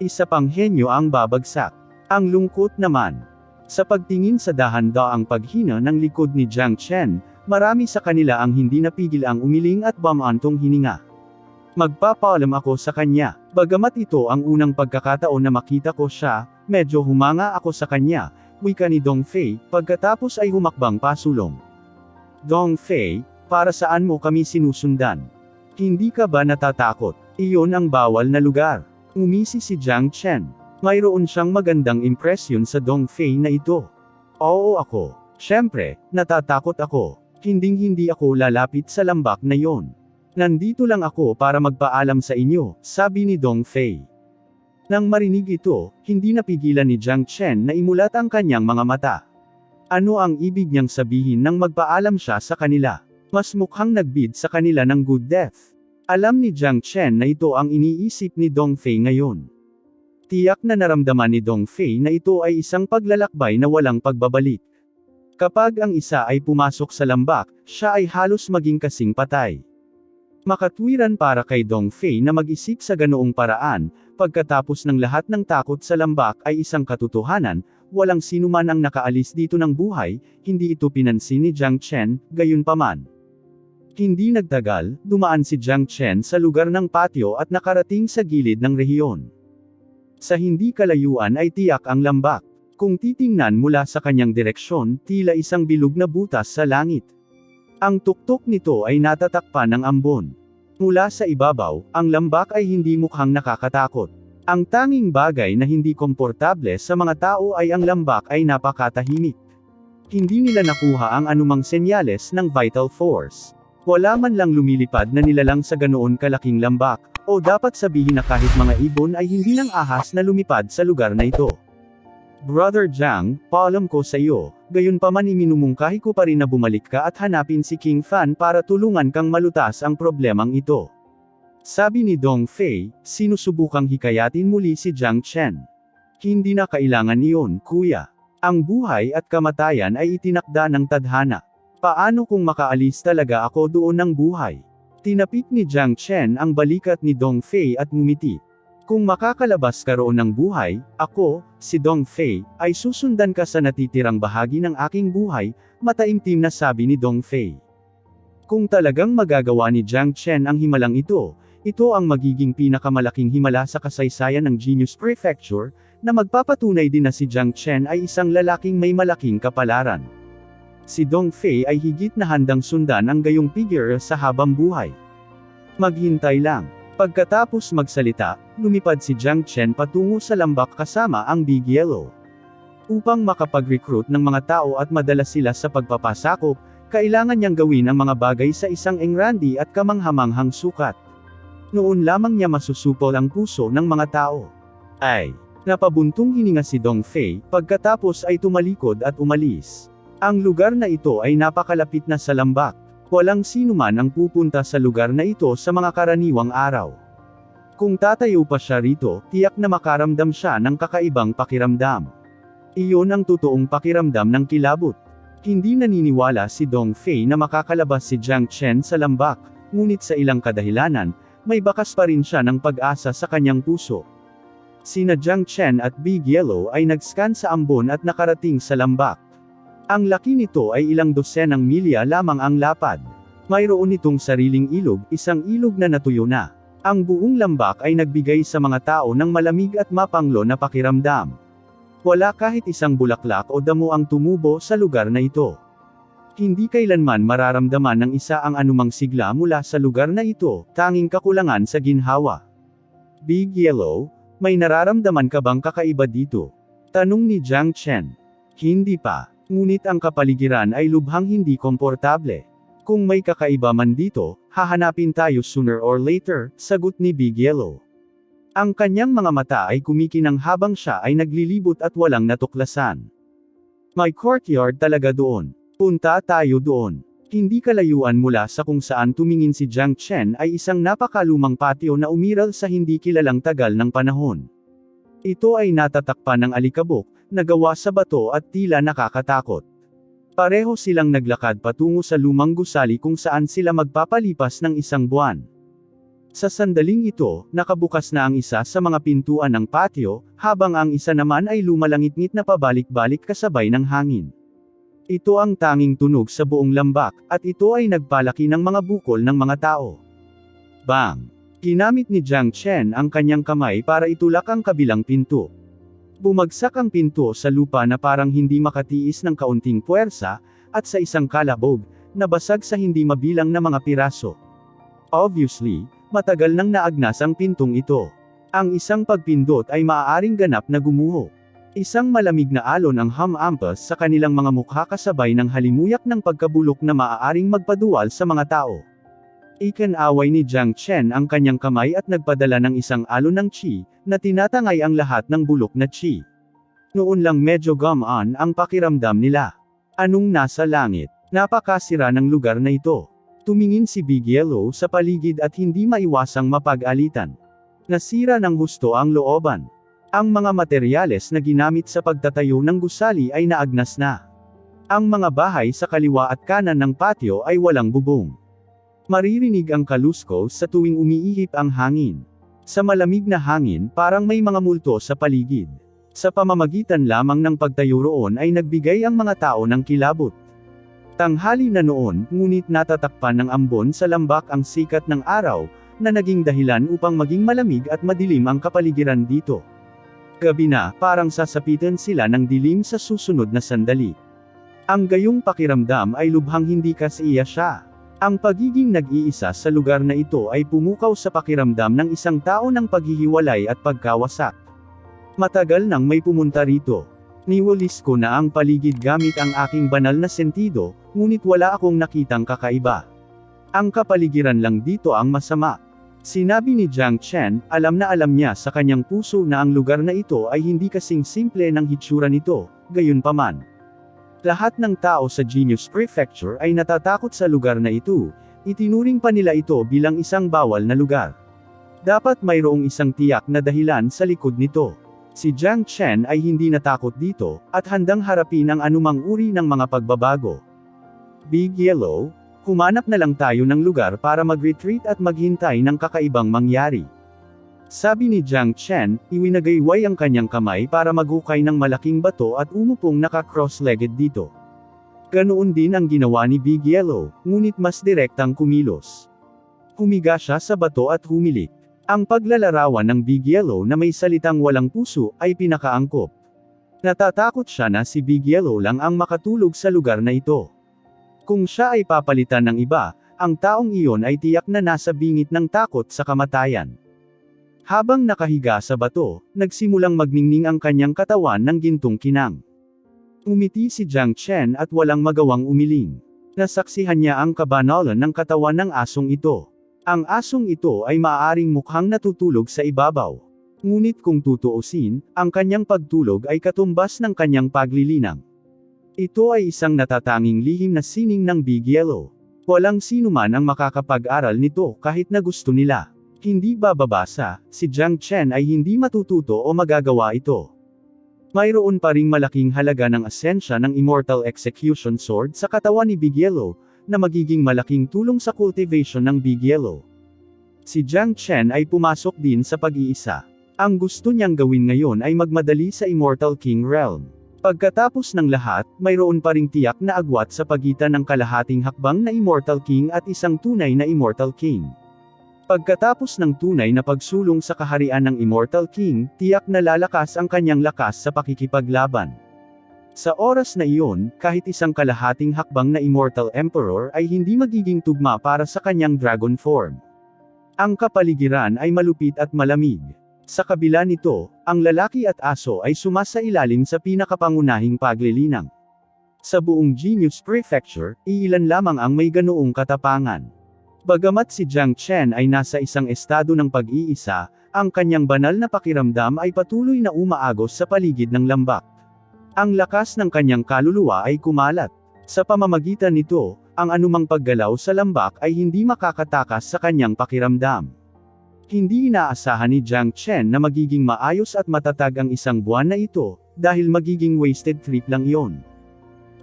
Isa pang henyo ang babagsak. Ang lungkot naman. Sa pagtingin sa dahan-daang paghina ng likod ni Jiang Chen, marami sa kanila ang hindi napigil ang umiling at bamantong hininga. Magpapaalam ako sa kanya. Bagamat ito ang unang pagkakataon na makita ko siya, medyo humanga ako sa kanya, wika ni Dong Fei, pagkatapos ay humakbang pasulong. Dong Fei, para saan mo kami sinusundan? Hindi ka ba natatakot? Iyon ang bawal na lugar. Umisi si Jiang Chen. Mayroon siyang magandang impresyon sa Dong Fei na ito. Oo ako. Siyempre, natatakot ako. Hinding-hindi ako lalapit sa lambak na yon. Nandito lang ako para magpaalam sa inyo, sabi ni Dong Fei. Nang marinig ito, hindi napigilan ni Jiang Chen na imulat ang kanyang mga mata. Ano ang ibig niyang sabihin nang magpaalam siya sa kanila? Mas mukhang nagbid sa kanila ng good death. Alam ni Jiang Chen na ito ang iniisip ni Dong Fei ngayon. Tiyak na naramdaman ni Dong Fei na ito ay isang paglalakbay na walang pagbabalik. Kapag ang isa ay pumasok sa lambak, siya ay halos maging kasing patay. Makatwiran para kay Dong Fei na mag-isip sa ganoong paraan, pagkatapos ng lahat ng takot sa lambak ay isang katotohanan, walang sinuman ang nakaalis dito ng buhay, hindi ito pinansin ni Jiang Chen, gayunpaman. Hindi nagtagal, dumaan si Jiang Chen sa lugar ng patio at nakarating sa gilid ng rehiyon. Sa hindi kalayuan ay tiyak ang lambak. Kung titingnan mula sa kanyang direksyon, tila isang bilog na butas sa langit. Ang tuktok nito ay natatakpan ng ambon. Mula sa ibabaw, ang lambak ay hindi mukhang nakakatakot. Ang tanging bagay na hindi komportable sa mga tao ay ang lambak ay napakatahimik. Hindi nila nakuha ang anumang senyales ng vital force. Wala man lang lumilipad na nilalang sa ganoon kalaking lambak, o dapat sabihin na kahit mga ibon ay hindi nang ahas na lumipad sa lugar na ito. Brother Jiang, paalam ko sa iyo, gayunpaman iminumungkahi ko pa rin na bumalik ka at hanapin si King Fan para tulungan kang malutas ang problemang ito. Sabi ni Dong Fei, sinusubukang hikayatin muli si Jiang Chen. Hindi na kailangan iyon, kuya. Ang buhay at kamatayan ay itinakda ng tadhana. Paano kung makaalis talaga ako doon ng buhay? Tinapik ni Jiang Chen ang balikat ni Dong Fei at ngumiti. Kung makakalabas ka roon ng buhay, ako, si Dong Fei, ay susundan ka sa natitirang bahagi ng aking buhay, mataimtim na sabi ni Dong Fei. Kung talagang magagawa ni Jiang Chen ang himalang ito ang magiging pinakamalaking himala sa kasaysayan ng Genius Prefecture, na magpapatunay din na si Jiang Chen ay isang lalaking may malaking kapalaran. Si Dong Fei ay higit na handang sundan ang gayong figure sa habang buhay. Maghintay lang. Pagkatapos magsalita, lumipad si Jiang Chen patungo sa lambak kasama ang Big Yellow. Upang makapag-recruit ng mga tao at madala sila sa pagpapasakop, kailangan niyang gawin ang mga bagay sa isang engrandi at kamanghamanghang sukat. Noon lamang niya masusupol ang puso ng mga tao. Ay, napabuntong hininga si Dong Fei, pagkatapos ay tumalikod at umalis. Ang lugar na ito ay napakalapit na sa lambak. Walang sinuman ang pupunta sa lugar na ito sa mga karaniwang araw. Kung tatayo pa siya rito, tiyak na makaramdam siya ng kakaibang pakiramdam. Iyon ang totoong pakiramdam ng kilabot. Hindi naniniwala si Dong Fei na makakalabas si Jiang Chen sa lambak, ngunit sa ilang kadahilanan, may bakas pa rin siya ng pag-asa sa kanyang puso. Sina Jiang Chen at Big Yellow ay nag-scan sa ambon at nakarating sa lambak. Ang laki nito ay ilang dosenang milya lamang ang lapad. Mayroon itong sariling ilog, isang ilog na natuyo na. Ang buong lambak ay nagbigay sa mga tao ng malamig at mapanglo na pakiramdam. Wala kahit isang bulaklak o damo ang tumubo sa lugar na ito. Hindi kailanman mararamdaman ng isa ang anumang sigla mula sa lugar na ito, tanging kakulangan sa ginhawa. Big Yellow, may nararamdaman ka bang kakaiba dito? Tanong ni Jiang Chen. Hindi pa. Ngunit ang kapaligiran ay lubhang hindi komportable. Kung may kakaiba man dito, hahanapin tayo sooner or later, sagot ni Big Yellow. Ang kanyang mga mata ay kumikinang habang siya ay naglilibot at walang natuklasan. May courtyard talaga doon. Punta tayo doon. Hindi kalayuan mula sa kung saan tumingin si Jiang Chen ay isang napakalumang patio na umiral sa hindi kilalang tagal ng panahon. Ito ay natatakpan ng alikabok, nagawa sa bato at tila nakakatakot. Pareho silang naglakad patungo sa lumang gusali kung saan sila magpapalipas ng isang buwan. Sa sandaling ito, nakabukas na ang isa sa mga pintuan ng patio, habang ang isa naman ay lumalangit-ngit na pabalik-balik kasabay ng hangin. Ito ang tanging tunog sa buong lambak, at ito ay nagpalaki ng mga bukol ng mga tao. Bang! Ginamit ni Jiang Chen ang kanyang kamay para itulak ang kabilang pinto. Bumagsak ang pinto sa lupa na parang hindi makatiis ng kaunting puwersa, at sa isang kalabog, nabasag sa hindi mabilang na mga piraso. Obviously, matagal nang naagnas ang pintong ito. Ang isang pagpindot ay maaaring ganap na gumuho. Isang malamig na alon ang humampas sa kanilang mga mukha kasabay ng halimuyak ng pagkabulok na maaaring magpaduwal sa mga tao. Ikinaway ni Jiang Chen ang kanyang kamay at nagpadala ng isang alon ng chi, na tinatangay ang lahat ng bulok na chi. Noon lang medyo gumaan ang pakiramdam nila. Anong nasa langit? Napakasira ng lugar na ito. Tumingin si Big Yellow sa paligid at hindi maiwasang mapag-alitan. Nasira ng husto ang looban. Ang mga materyales na ginamit sa pagtatayo ng gusali ay naagnas na. Ang mga bahay sa kaliwa at kanan ng patio ay walang bubong. Maririnig ang kaluskos sa tuwing umiihip ang hangin. Sa malamig na hangin parang may mga multo sa paligid. Sa pamamagitan lamang ng pagtayo roon ay nagbigay ang mga tao ng kilabot. Tanghali na noon, ngunit natatakpan ng ambon sa lambak ang sikat ng araw, na naging dahilan upang maging malamig at madilim ang kapaligiran dito. Gabi na, parang sasapitan sila ng dilim sa susunod na sandali. Ang gayong pakiramdam ay lubhang hindi kasiya siya. Ang pagiging nag-iisa sa lugar na ito ay pumukaw sa pakiramdam ng isang tao ng paghihiwalay at pagkawasak. Matagal nang may pumunta rito. Niwalis ko na ang paligid gamit ang aking banal na sentido, ngunit wala akong nakitang kakaiba. Ang kapaligiran lang dito ang masama. Sinabi ni Jiang Chen, alam na alam niya sa kanyang puso na ang lugar na ito ay hindi kasing simple ng hitsura nito, gayunpaman. Lahat ng tao sa Genius Prefecture ay natatakot sa lugar na ito, itinuring pa nila ito bilang isang bawal na lugar. Dapat mayroong isang tiyak na dahilan sa likod nito. Si Jiang Chen ay hindi natakot dito, at handang harapin ang anumang uri ng mga pagbabago. Big Yellow, humanap na lang tayo ng lugar para mag-retreat at maghintay ng kakaibang mangyari. Sabi ni Jiang Chen, iwinagayway ang kanyang kamay para maghukay ng malaking bato at umupong naka-cross-legged dito. Ganoon din ang ginawa ni Big Yellow, ngunit mas direktang kumilos. Humiga siya sa bato at humilik. Ang paglalarawan ng Big Yellow na may salitang walang puso ay pinakaangkop. Natatakot siya na si Big Yellow lang ang makatulog sa lugar na ito. Kung siya ay papalitan ng iba, ang taong iyon ay tiyak na nasa bingit ng takot sa kamatayan. Habang nakahiga sa bato, nagsimulang magningning ang kanyang katawan ng gintong kinang. Umiti si Jiang Chen at walang magawang umiling. Nasaksihan niya ang kabanalan ng katawan ng asong ito. Ang asong ito ay maaaring mukhang natutulog sa ibabaw. Ngunit kung tutuusin, ang kanyang pagtulog ay katumbas ng kanyang paglilinang. Ito ay isang natatanging lihim na sining ng Big Yellow. Walang sinuman ang makakapag-aral nito kahit na gusto nila. Hindi bababasa, si Jiang Chen ay hindi matututo o magagawa ito. Mayroon pa ring malaking halaga ng asensya ng Immortal Execution Sword sa katawan ni Big Yellow, na magiging malaking tulong sa cultivation ng Big Yellow. Si Jiang Chen ay pumasok din sa pag-iisa. Ang gusto niyang gawin ngayon ay magmadali sa Immortal King Realm. Pagkatapos ng lahat, mayroon pa ring tiyak na agwat sa pagitan ng kalahating hakbang na Immortal King at isang tunay na Immortal King. Pagkatapos ng tunay na pagsulong sa kaharian ng Immortal King, tiyak na lalakas ang kanyang lakas sa pakikipaglaban. Sa oras na iyon, kahit isang kalahating hakbang na Immortal Emperor ay hindi magiging tugma para sa kanyang dragon form. Ang kapaligiran ay malupit at malamig. Sa kabila nito, ang lalaki at aso ay sumasailalim sa pinakapangunahing paglilinang. Sa buong Genius Prefecture, iilan lamang ang may ganoong katapangan. Bagamat si Jiang Chen ay nasa isang estado ng pag-iisa, ang kanyang banal na pakiramdam ay patuloy na umaagos sa paligid ng lambak. Ang lakas ng kanyang kaluluwa ay kumalat. Sa pamamagitan nito, ang anumang paggalaw sa lambak ay hindi makakatakas sa kanyang pakiramdam. Hindi inaasahan ni Jiang Chen na magiging maayos at matatag ang isang buwan na ito, dahil magiging wasted trip lang iyon.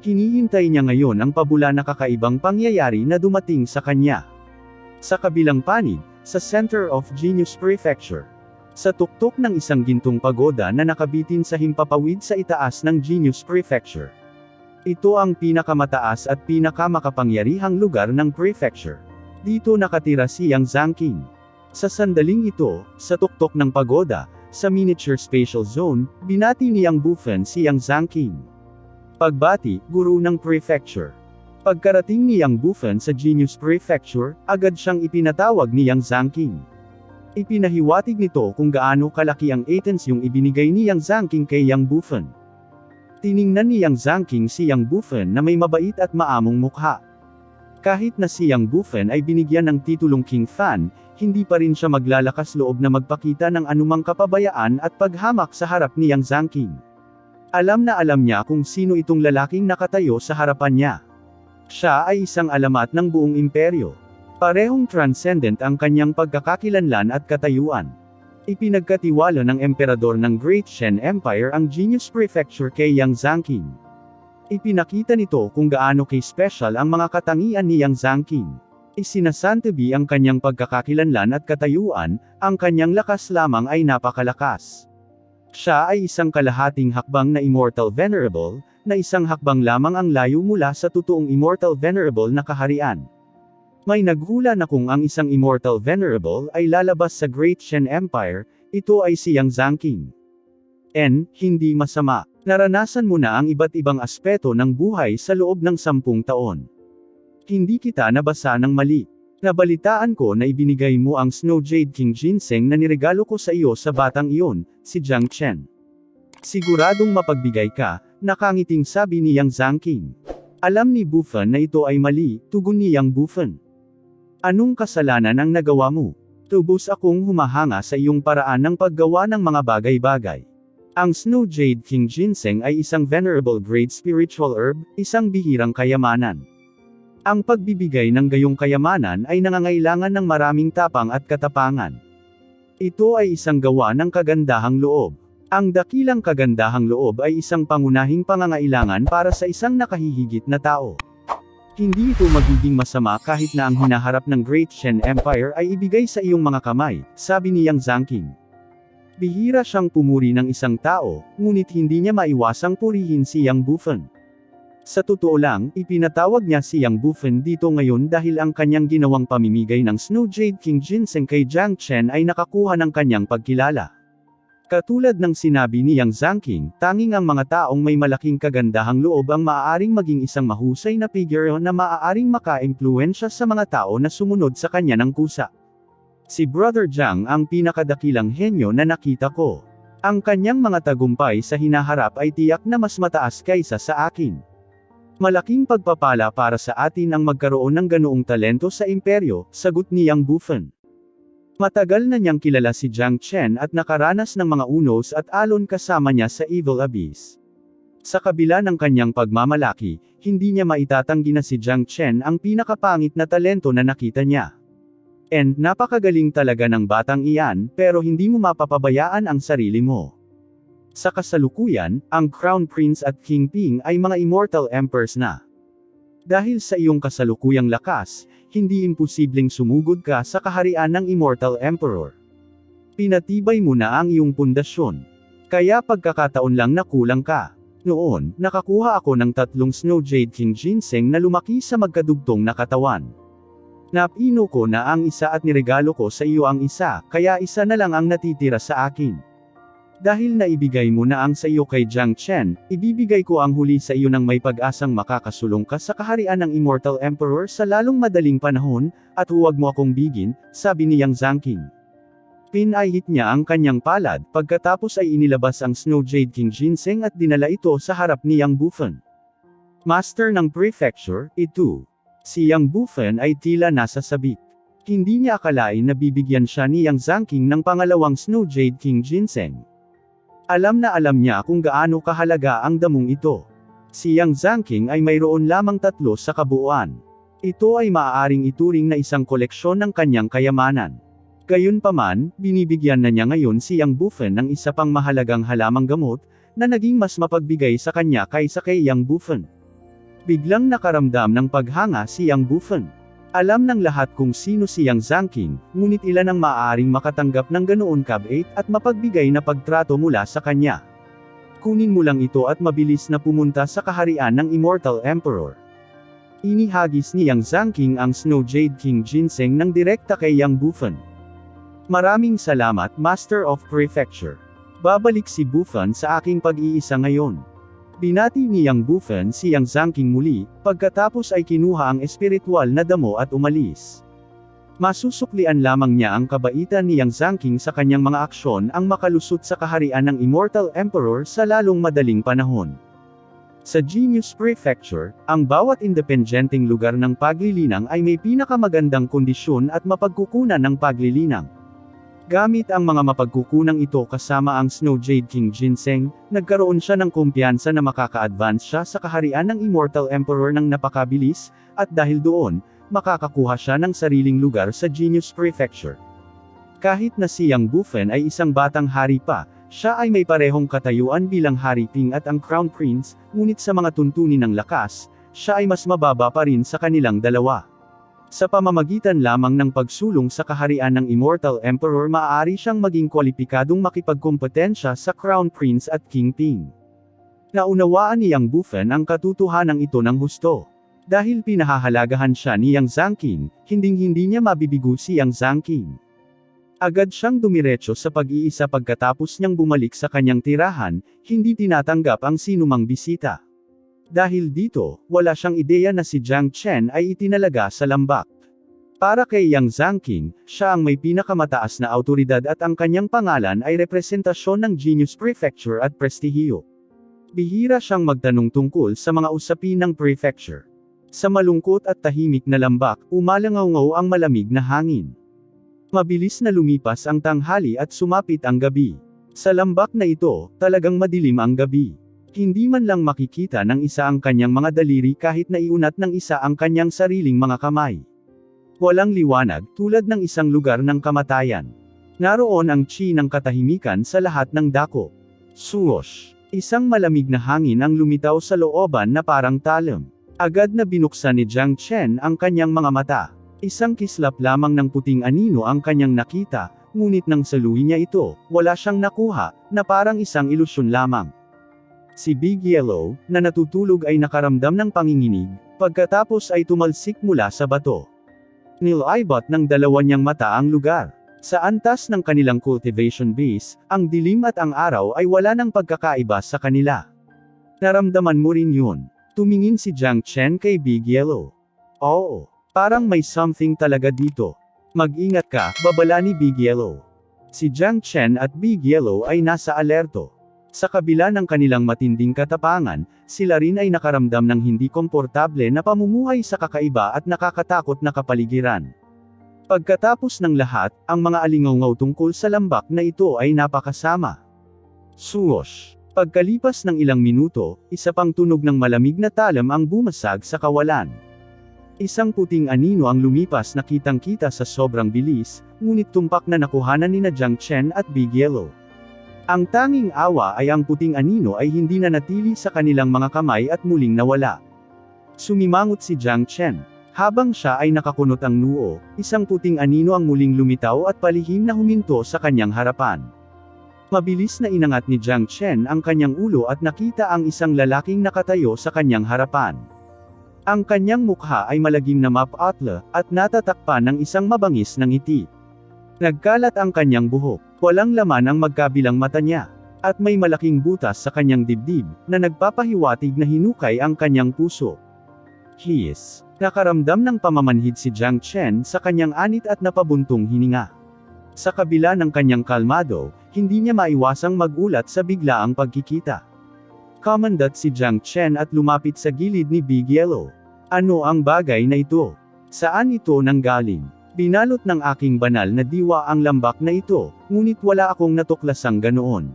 Hinihintay niya ngayon ang pabula na kakaibang pangyayari na dumating sa kanya. Sa kabilang panig, sa Center of Genius Prefecture. Sa tuktok ng isang gintong pagoda na nakabitin sa himpapawid sa itaas ng Genius Prefecture. Ito ang pinakamataas at pinakamakapangyarihang lugar ng prefecture. Dito nakatira si Yang Zhangqing. Sa sandaling ito, sa tuktok ng pagoda, sa miniature spatial zone, binati ni Yang Bufen si Yang Zhangqing. Pagbati, guru ng prefecture. Pagkarating ni Yang Bufen sa Genius Prefecture, agad siyang ipinatawag ni Yang Zhangqing. Ipinahiwatig nito kung gaano kalaki ang items yung ibinigay ni Yang Zhangqing kay Yang Bufen. Tiningnan ni Yang Zhangqing si Yang Bufen na may mabait at maamong mukha. Kahit na si Yang Bufen ay binigyan ng titulong King Fan, hindi pa rin siya maglalakas loob na magpakita ng anumang kapabayaan at paghamak sa harap ni Yang Zhangqing. Alam na alam niya kung sino itong lalaking nakatayo sa harapan niya. Siya ay isang alamat ng buong imperyo. Parehong transcendent ang kanyang pagkakakilanlan at katayuan. Ipinagkatiwala ng emperador ng Great Shen Empire ang Genius Prefecture kay Yang Zhangqing. Ipinakita nito kung gaano kay-special ang mga katangian ni Yang Zhangqing. Isinasantabi ang kanyang pagkakakilanlan at katayuan, ang kanyang lakas lamang ay napakalakas. Siya ay isang kalahating hakbang na Immortal Venerable, na isang hakbang lamang ang layo mula sa totoong Immortal Venerable na kaharian. May naghula na kung ang isang Immortal Venerable ay lalabas sa Great Shen Empire, ito ay si Yang Zangking. Hindi masama. Naranasan mo na ang iba't ibang aspeto ng buhay sa loob ng 10 taon. Hindi kita nabasa ng mali. Nabalitaan ko na ibinigay mo ang Snow Jade King Ginseng na niregalo ko sa iyo sa batang iyon, si Jiang Chen. Siguradong mapagbigay ka, nakangiting sabi ni Yang Zangking. Alam ni Bufen na ito ay mali, tugon ni Yang Bufen. Anong kasalanan ang nagawa mo? Tubos akong humahanga sa iyong paraan ng paggawa ng mga bagay-bagay. Ang Snow Jade King Ginseng ay isang venerable great spiritual herb, isang bihirang kayamanan. Ang pagbibigay ng gayong kayamanan ay nangangailangan ng maraming tapang at katapangan. Ito ay isang gawa ng kagandahang loob. Ang dakilang kagandahang loob ay isang pangunahing pangangailangan para sa isang nakahihigit na tao. Hindi ito magiging masama kahit na ang hinaharap ng Great Shen Empire ay ibigay sa iyong mga kamay, sabi ni Yang Zangking. Bihira siyang pumuri ng isang tao, ngunit hindi niya maiwasang purihin si Yang Bufen. Sa totoo lang, ipinatawag niya si Yang Bufen dito ngayon dahil ang kanyang ginawang pamimigay ng Snow Jade King Ginseng kay Jiang Chen ay nakakuha ng kanyang pagkilala. Katulad ng sinabi ni Yang Zangking, tanging ang mga taong may malaking kagandahang loob ang maaaring maging isang mahusay na figure na maaaring maka-impluwensya sa mga tao na sumunod sa kanya ng kusa. Si Brother Jiang ang pinakadakilang henyo na nakita ko. Ang kanyang mga tagumpay sa hinaharap ay tiyak na mas mataas kaysa sa akin. Malaking pagpapala para sa atin ang magkaroon ng ganoong talento sa imperyo, sagot ni Yang Bufen. Matagal na niyang kilala si Jiang Chen at nakaranas ng mga unos at alon kasama niya sa Evil Abyss. Sa kabila ng kanyang pagmamalaki, hindi niya maitatanggi na si Jiang Chen ang pinakapangit na talento na nakita niya. Napakagaling talaga ng batang iyan, pero hindi mo mapapabayaan ang sarili mo. Sa kasalukuyan, ang Crown Prince at King Ping ay mga Immortal Emperors na. Dahil sa iyong kasalukuyang lakas, hindi imposibleng sumugod ka sa kaharian ng Immortal Emperor. Pinatibay mo na ang iyong pundasyon. Kaya pagkakataon lang na kulang ka. Noon, nakakuha ako ng 3 Snow Jade King Ginseng na lumaki sa magkadugtong na katawan. Napino ko na ang isa at niregalo ko sa iyo ang isa, kaya isa na lang ang natitira sa akin. Dahil naibigay mo na ang sa iyo kay Jiang Chen, ibibigay ko ang huli sa iyo ng may pag-asang makakasulong ka sa kaharian ng Immortal Emperor sa lalong madaling panahon, at huwag mo akong bigin, sabi ni Yang Zangking. Pinahit niya ang kanyang palad, pagkatapos ay inilabas ang Snow Jade King Ginseng at dinala ito sa harap ni Yang Bufen. Master ng Prefecture, ito. Si Yang Bufen ay tila nasa sabik. Hindi niya akalain na bibigyan siya ni Yang Zangking ng pangalawang Snow Jade King Ginseng. Alam na alam niya kung gaano kahalaga ang damong ito. Si Yang Zangking ay mayroon lamang 3 sa kabuuan. Ito ay maaaring ituring na isang koleksyon ng kanyang kayamanan. Gayunpaman, binibigyan na niya ngayon si Yang Bufen ng isa pang mahalagang halamang gamot, na naging mas mapagbigay sa kanya kaysa kay Yang Bufen. Biglang nakaramdam ng paghanga si Yang Bufen. Alam ng lahat kung sino si Yang Zangking, ngunit ilan ang maaaring makatanggap ng ganoon kabait at mapagbigay na pagtrato mula sa kanya. Kunin mo lang ito at mabilis na pumunta sa kaharian ng Immortal Emperor. Inihagis ni Yang Zangking ang Snow Jade King Ginseng ng direkta kay Yang Bufen. Maraming salamat, Master of Prefecture. Babalik si Bufen sa aking pag-iisa ngayon. Binati ni Yang Bufen si Yang Zangking muli, pagkatapos ay kinuha ang espiritual na damo at umalis. Masusuklian lamang niya ang kabaitan ni Yang Zangking sa kanyang mga aksyon ang makalusot sa kaharian ng Immortal Emperor sa lalong madaling panahon. Sa Genius Prefecture, ang bawat independenteng lugar ng paglilinang ay may pinakamagandang kondisyon at mapagkukunan ng paglilinang. Gamit ang mga mapagkukunang ito kasama ang Snow Jade King Ginseng, nagkaroon siya ng kumpiyansa na makaka-advance siya sa kaharian ng Immortal Emperor ng napakabilis, at dahil doon, makakakuha siya ng sariling lugar sa Genius Prefecture. Kahit na si Yang Bufen ay isang batang hari pa, siya ay may parehong katayuan bilang Hari Ping at ang Crown Prince, ngunit sa mga tuntunin ng lakas, siya ay mas mababa pa rin sa kanilang dalawa. Sa pamamagitan lamang ng pagsulong sa kaharian ng Immortal Emperor maaari siyang maging kwalipikadong makipagkompetensya sa Crown Prince at Kingpin. Naunawaan ni Yang Bufen ang katotohanan ito ng husto. Dahil pinahahalagahan siya ni Yang Zhangqing, hinding-hindi niya mabibigo si Yang Zhangqing. Agad siyang dumiretso sa pag-iisa pagkatapos niyang bumalik sa kanyang tirahan, hindi tinatanggap ang sinumang bisita. Dahil dito, wala siyang ideya na si Jiang Chen ay itinalaga sa lambak. Para kay Yang Zhangqing, siya ang may pinakamataas na awtoridad at ang kanyang pangalan ay representasyon ng Genius Prefecture at prestihiyo. Bihira siyang magtanong tungkol sa mga usapin ng prefecture. Sa malungkot at tahimik na lambak, umalangaw-ngaw ang malamig na hangin. Mabilis na lumipas ang tanghali at sumapit ang gabi. Sa lambak na ito, talagang madilim ang gabi. Hindi man lang makikita ng isa ang kanyang mga daliri kahit na iunat ng isa ang kanyang sariling mga kamay. Walang liwanag, tulad ng isang lugar ng kamatayan. Naroon ang chi ng katahimikan sa lahat ng dako. Swoosh! Isang malamig na hangin ang lumitaw sa looban na parang talam. Agad na binuksan ni Jiang Chen ang kanyang mga mata. Isang kislap lamang ng puting anino ang kanyang nakita, ngunit nang saluhin niya ito, wala siyang nakuha, na parang isang ilusyon lamang. Si Big Yellow, na natutulog ay nakaramdam ng panginginig, pagkatapos ay tumalsik mula sa bato. Nilaybot ng dalawa niyang mata ang lugar. Sa antas ng kanilang cultivation base, ang dilim at ang araw ay wala ng pagkakaiba sa kanila. Naramdaman mo rin yun. Tumingin si Jiang Chen kay Big Yellow. Oo, parang may something talaga dito. Mag-ingat ka, babala ni Big Yellow. Si Jiang Chen at Big Yellow ay nasa alerto. Sa kabila ng kanilang matinding katapangan, sila rin ay nakaramdam ng hindi komportable na pamumuhay sa kakaiba at nakakatakot na kapaligiran. Pagkatapos ng lahat, ang mga alingaw-ngaw tungkol sa lambak na ito ay napakasama. Swoosh! Pagkalipas ng ilang minuto, isa pang tunog ng malamig na talam ang bumasag sa kawalan. Isang puting anino ang lumipas na kitang-kita sa sobrang bilis, ngunit tumpak na nakuhanan ni Jiang Chen at Big Yellow. Ang tanging awa ay ang puting anino ay hindi na natili sa kanilang mga kamay at muling nawala. Sumimangot si Jiang Chen. Habang siya ay nakakunot ang noo, isang puting anino ang muling lumitaw at palihim na huminto sa kanyang harapan. Mabilis na inangat ni Jiang Chen ang kanyang ulo at nakita ang isang lalaking nakatayo sa kanyang harapan. Ang kanyang mukha ay malagim na mapatla, at natatakpan ng isang mabangis na ngiti. Nagkalat ang kanyang buhok, walang laman ang magkabilang mata niya, at may malaking butas sa kanyang dibdib, na nagpapahiwatig na hinukay ang kanyang puso. His. Nakaramdam ng pamamanhid si Jiang Chen sa kanyang anit at napabuntong hininga. Sa kabila ng kanyang kalmado, hindi niya maiwasang magulat sa biglaang pagkikita. Kumandat si Jiang Chen at lumapit sa gilid ni Big Yellow. Ano ang bagay na ito? Saan ito nanggaling? Binalot ng aking banal na diwa ang lambak na ito, ngunit wala akong natuklasang ganoon.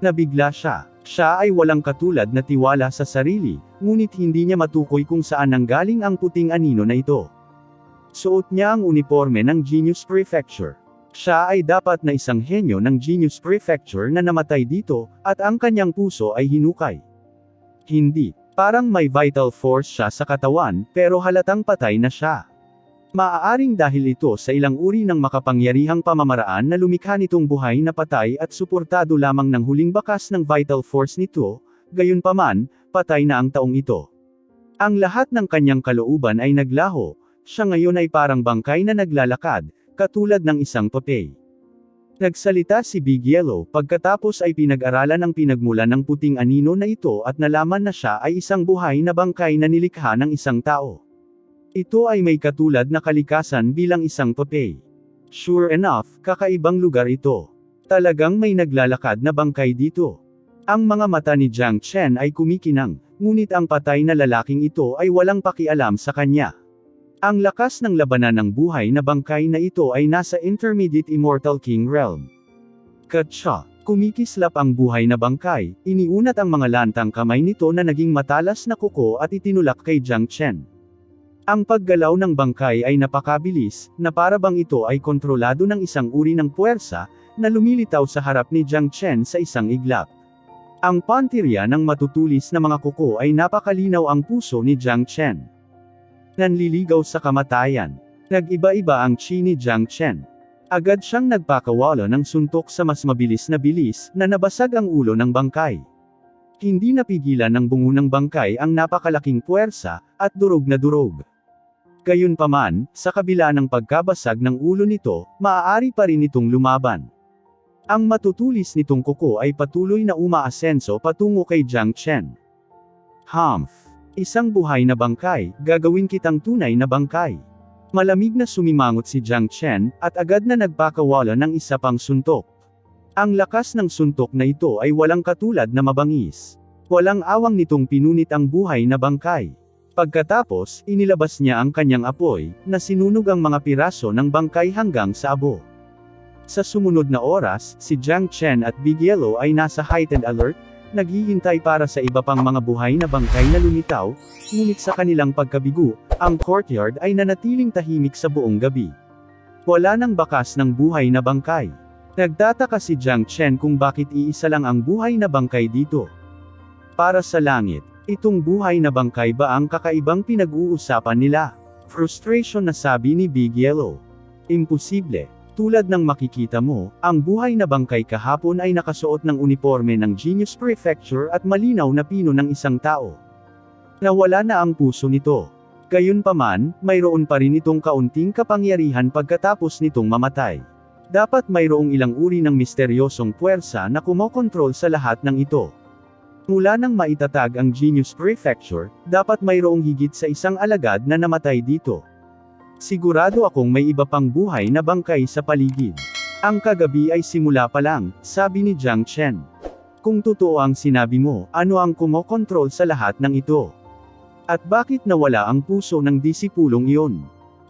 Nabigla siya. Siya ay walang katulad na tiwala sa sarili, ngunit hindi niya matukoy kung saan nanggaling ang puting anino na ito. Suot niya ang uniforme ng Genius Prefecture. Siya ay dapat na isang henyo ng Genius Prefecture na namatay dito, at ang kanyang puso ay hinukay. Hindi. Parang may vital force siya sa katawan, pero halatang patay na siya. Maaaring dahil ito sa ilang uri ng makapangyarihang pamamaraan na lumikha nitong buhay na patay at suportado lamang ng huling bakas ng vital force nito, gayunpaman, patay na ang taong ito. Ang lahat ng kanyang kalooban ay naglaho, siya ngayon ay parang bangkay na naglalakad, katulad ng isang papay. Nagsalita si Big Yellow pagkatapos ay pinag-aralan ang pinagmulan ng puting anino na ito at nalaman na siya ay isang buhay na bangkay na nilikha ng isang tao. Ito ay may katulad na kalikasan bilang isang papay. Sure enough, kakaibang lugar ito. Talagang may naglalakad na bangkay dito. Ang mga mata ni Jiang Chen ay kumikinang, ngunit ang patay na lalaking ito ay walang pakialam sa kanya. Ang lakas ng labanan ng buhay na bangkay na ito ay nasa Intermediate Immortal King Realm. Katsa, kumikislap ang buhay na bangkay, iniunat ang mga lantang kamay nito na naging matalas na kuko at itinulak kay Jiang Chen. Ang paggalaw ng bangkay ay napakabilis, na para bang ito ay kontrolado ng isang uri ng puwersa, na lumilitaw sa harap ni Jiang Chen sa isang iglap. Ang pantirya ng matutulis na mga kuko ay napakalinaw ang puso ni Jiang Chen. nanliligaw sa kamatayan. Nag-iba-iba ang chi ni Jiang Chen. Agad siyang nagpakawala ng suntok sa mas mabilis na nabasag ang ulo ng bangkay. Hindi napigilan ng bungo ng bangkay ang napakalaking puwersa, at durog na durog. Gayunpaman, sa kabila ng pagkabasag ng ulo nito, maaari pa rin itong lumaban. Ang matutulis nitong kuko ay patuloy na umaasenso patungo kay Jiang Chen. Humph! Isang buhay na bangkay, gagawin kitang tunay na bangkay. Malamig na sumimangot si Jiang Chen, at agad na nagpakawala ng isa pang suntok. Ang lakas ng suntok na ito ay walang katulad na mabangis. Walang awang nitong pinunit ang buhay na bangkay. Pagkatapos, inilabas niya ang kanyang apoy, na sinunog ang mga piraso ng bangkay hanggang sa abo. Sa sumunod na oras, si Jiang Chen at Big Yellow ay nasa heightened alert, naghihintay para sa iba pang mga buhay na bangkay na lumitaw, ngunit sa kanilang pagkabigo, ang courtyard ay nanatiling tahimik sa buong gabi. Wala nang bakas ng buhay na bangkay. Nagtataka si Jiang Chen kung bakit iisa lang ang buhay na bangkay dito. Para sa langit, itong buhay na bangkay ba ang kakaibang pinag-uusapan nila? Frustration na sabi ni Big Yellow. Imposible. Tulad ng makikita mo, ang buhay na bangkay kahapon ay nakasuot ng uniforme ng Genius Prefecture at malinaw na pino ng isang tao. Nawala na ang puso nito. Gayunpaman, mayroon pa rin itong kaunting kapangyarihan pagkatapos nitong mamatay. Dapat mayroong ilang uri ng misteryosong puwersa na kumokontrol sa lahat ng ito. Mula nang maitatag ang Genius Prefecture, dapat mayroong higit sa isang alagad na namatay dito. Sigurado akong may iba pang buhay na bangkay sa paligid. Ang kagabi ay simula pa lang, sabi ni Jiang Chen. Kung totoo ang sinabi mo, ano ang kumokontrol sa lahat ng ito? At bakit nawala ang puso ng disipulong iyon?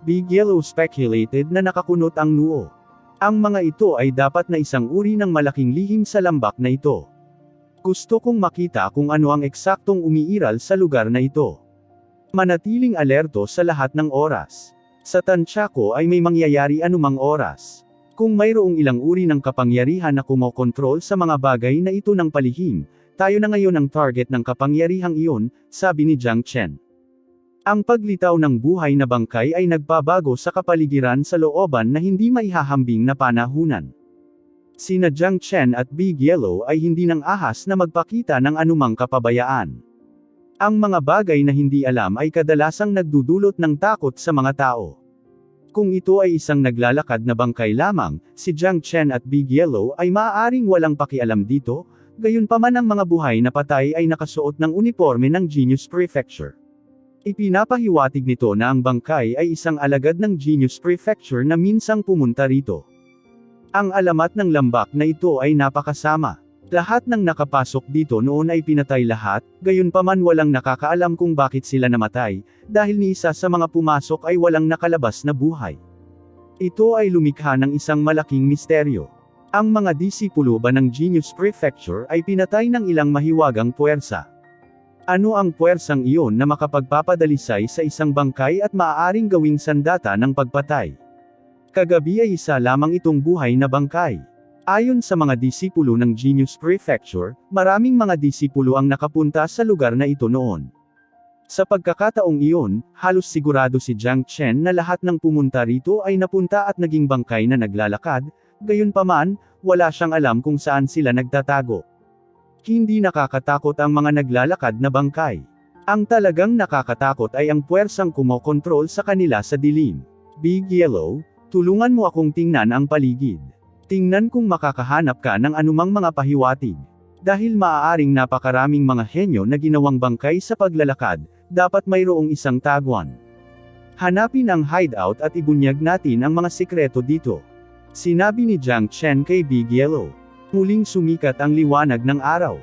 Big Yellow speculated na nakakunot ang noo. Ang mga ito ay dapat na isang uri ng malaking lihim sa lambak na ito. Gusto kong makita kung ano ang eksaktong umiiral sa lugar na ito. Manatiling alerto sa lahat ng oras. Sa tansya ko ay may mangyayari anumang oras. Kung mayroong ilang uri ng kapangyarihan na kumokontrol sa mga bagay na ito ng palihim, tayo na ngayon ang target ng kapangyarihang iyon, sabi ni Jiang Chen. Ang paglitaw ng buhay na bangkay ay nagpabago sa kapaligiran sa looban na hindi maihahambing na panahunan. Sina Jiang Chen at Big Yellow ay hindi nang ahas na magpakita ng anumang kapabayaan. Ang mga bagay na hindi alam ay kadalasang nagdudulot ng takot sa mga tao. Kung ito ay isang naglalakad na bangkay lamang, si Jiang Chen at Big Yellow ay maaaring walang pakialam dito, gayunpaman ang mga buhay na patay ay nakasuot ng uniforme ng Genius Prefecture. Ipinapahiwatig nito na ang bangkay ay isang alagad ng Genius Prefecture na minsang pumunta rito. Ang alamat ng lambak na ito ay napakasama. Lahat ng nakapasok dito noon ay pinatay lahat, gayunpaman walang nakakaalam kung bakit sila namatay, dahil ni isa sa mga pumasok ay walang nakalabas na buhay. Ito ay lumikha ng isang malaking misteryo. Ang mga disipulo ba ng Genius Prefecture ay pinatay ng ilang mahiwagang puwersa. Ano ang puwersang iyon na makapagpapadalisay sa isang bangkay at maaaring gawing sandata ng pagpatay? Kagabi ay isa lamang itong buhay na bangkay. Ayon sa mga disipulo ng Genius Prefecture, maraming mga disipulo ang nakapunta sa lugar na ito noon. Sa pagkakataong iyon, halos sigurado si Jiang Chen na lahat ng pumunta rito ay napunta at naging bangkay na naglalakad, gayunpaman, wala siyang alam kung saan sila nagtatago. Hindi nakakatakot ang mga naglalakad na bangkay. Ang talagang nakakatakot ay ang puwersang kumokontrol sa kanila sa dilim. Big Yellow, tulungan mo akong tingnan ang paligid. Tingnan kung makakahanap ka ng anumang mga pahiwatig. Dahil maaaring napakaraming mga henyo na ginawang bangkay sa paglalakad, dapat mayroong isang taguan. Hanapin ang hideout at ibunyag natin ang mga sikreto dito. Sinabi ni Jiang Chen kay Big Yellow. Muling sumikat ang liwanag ng araw.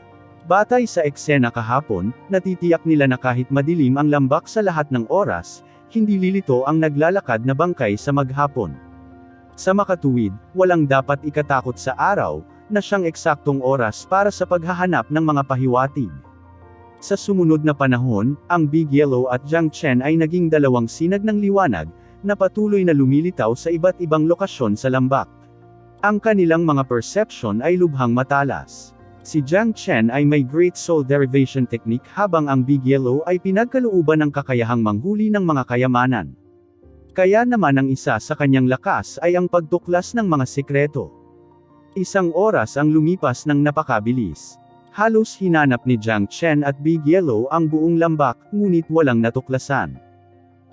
Batay sa eksena kahapon, natitiyak nila na kahit madilim ang lambak sa lahat ng oras, hindi lilito ang naglalakad na bangkay sa maghapon. Sa makatuwid, walang dapat ikatakot sa araw, na siyang eksaktong oras para sa paghahanap ng mga pahiwatig. Sa sumunod na panahon, ang Big Yellow at Jiang Chen ay naging dalawang sinag ng liwanag, na patuloy na lumilitaw sa iba't ibang lokasyon sa lambak. Ang kanilang mga perception ay lubhang matalas. Si Jiang Chen ay may Great Soul Derivation Technique habang ang Big Yellow ay pinagkalooban ng kakayahang manghuli ng mga kayamanan. Kaya naman ang isa sa kanyang lakas ay ang pagtuklas ng mga sekreto. Isang oras ang lumipas ng napakabilis. Halos hinanap ni Jiang Chen at Big Yellow ang buong lambak, ngunit walang natuklasan.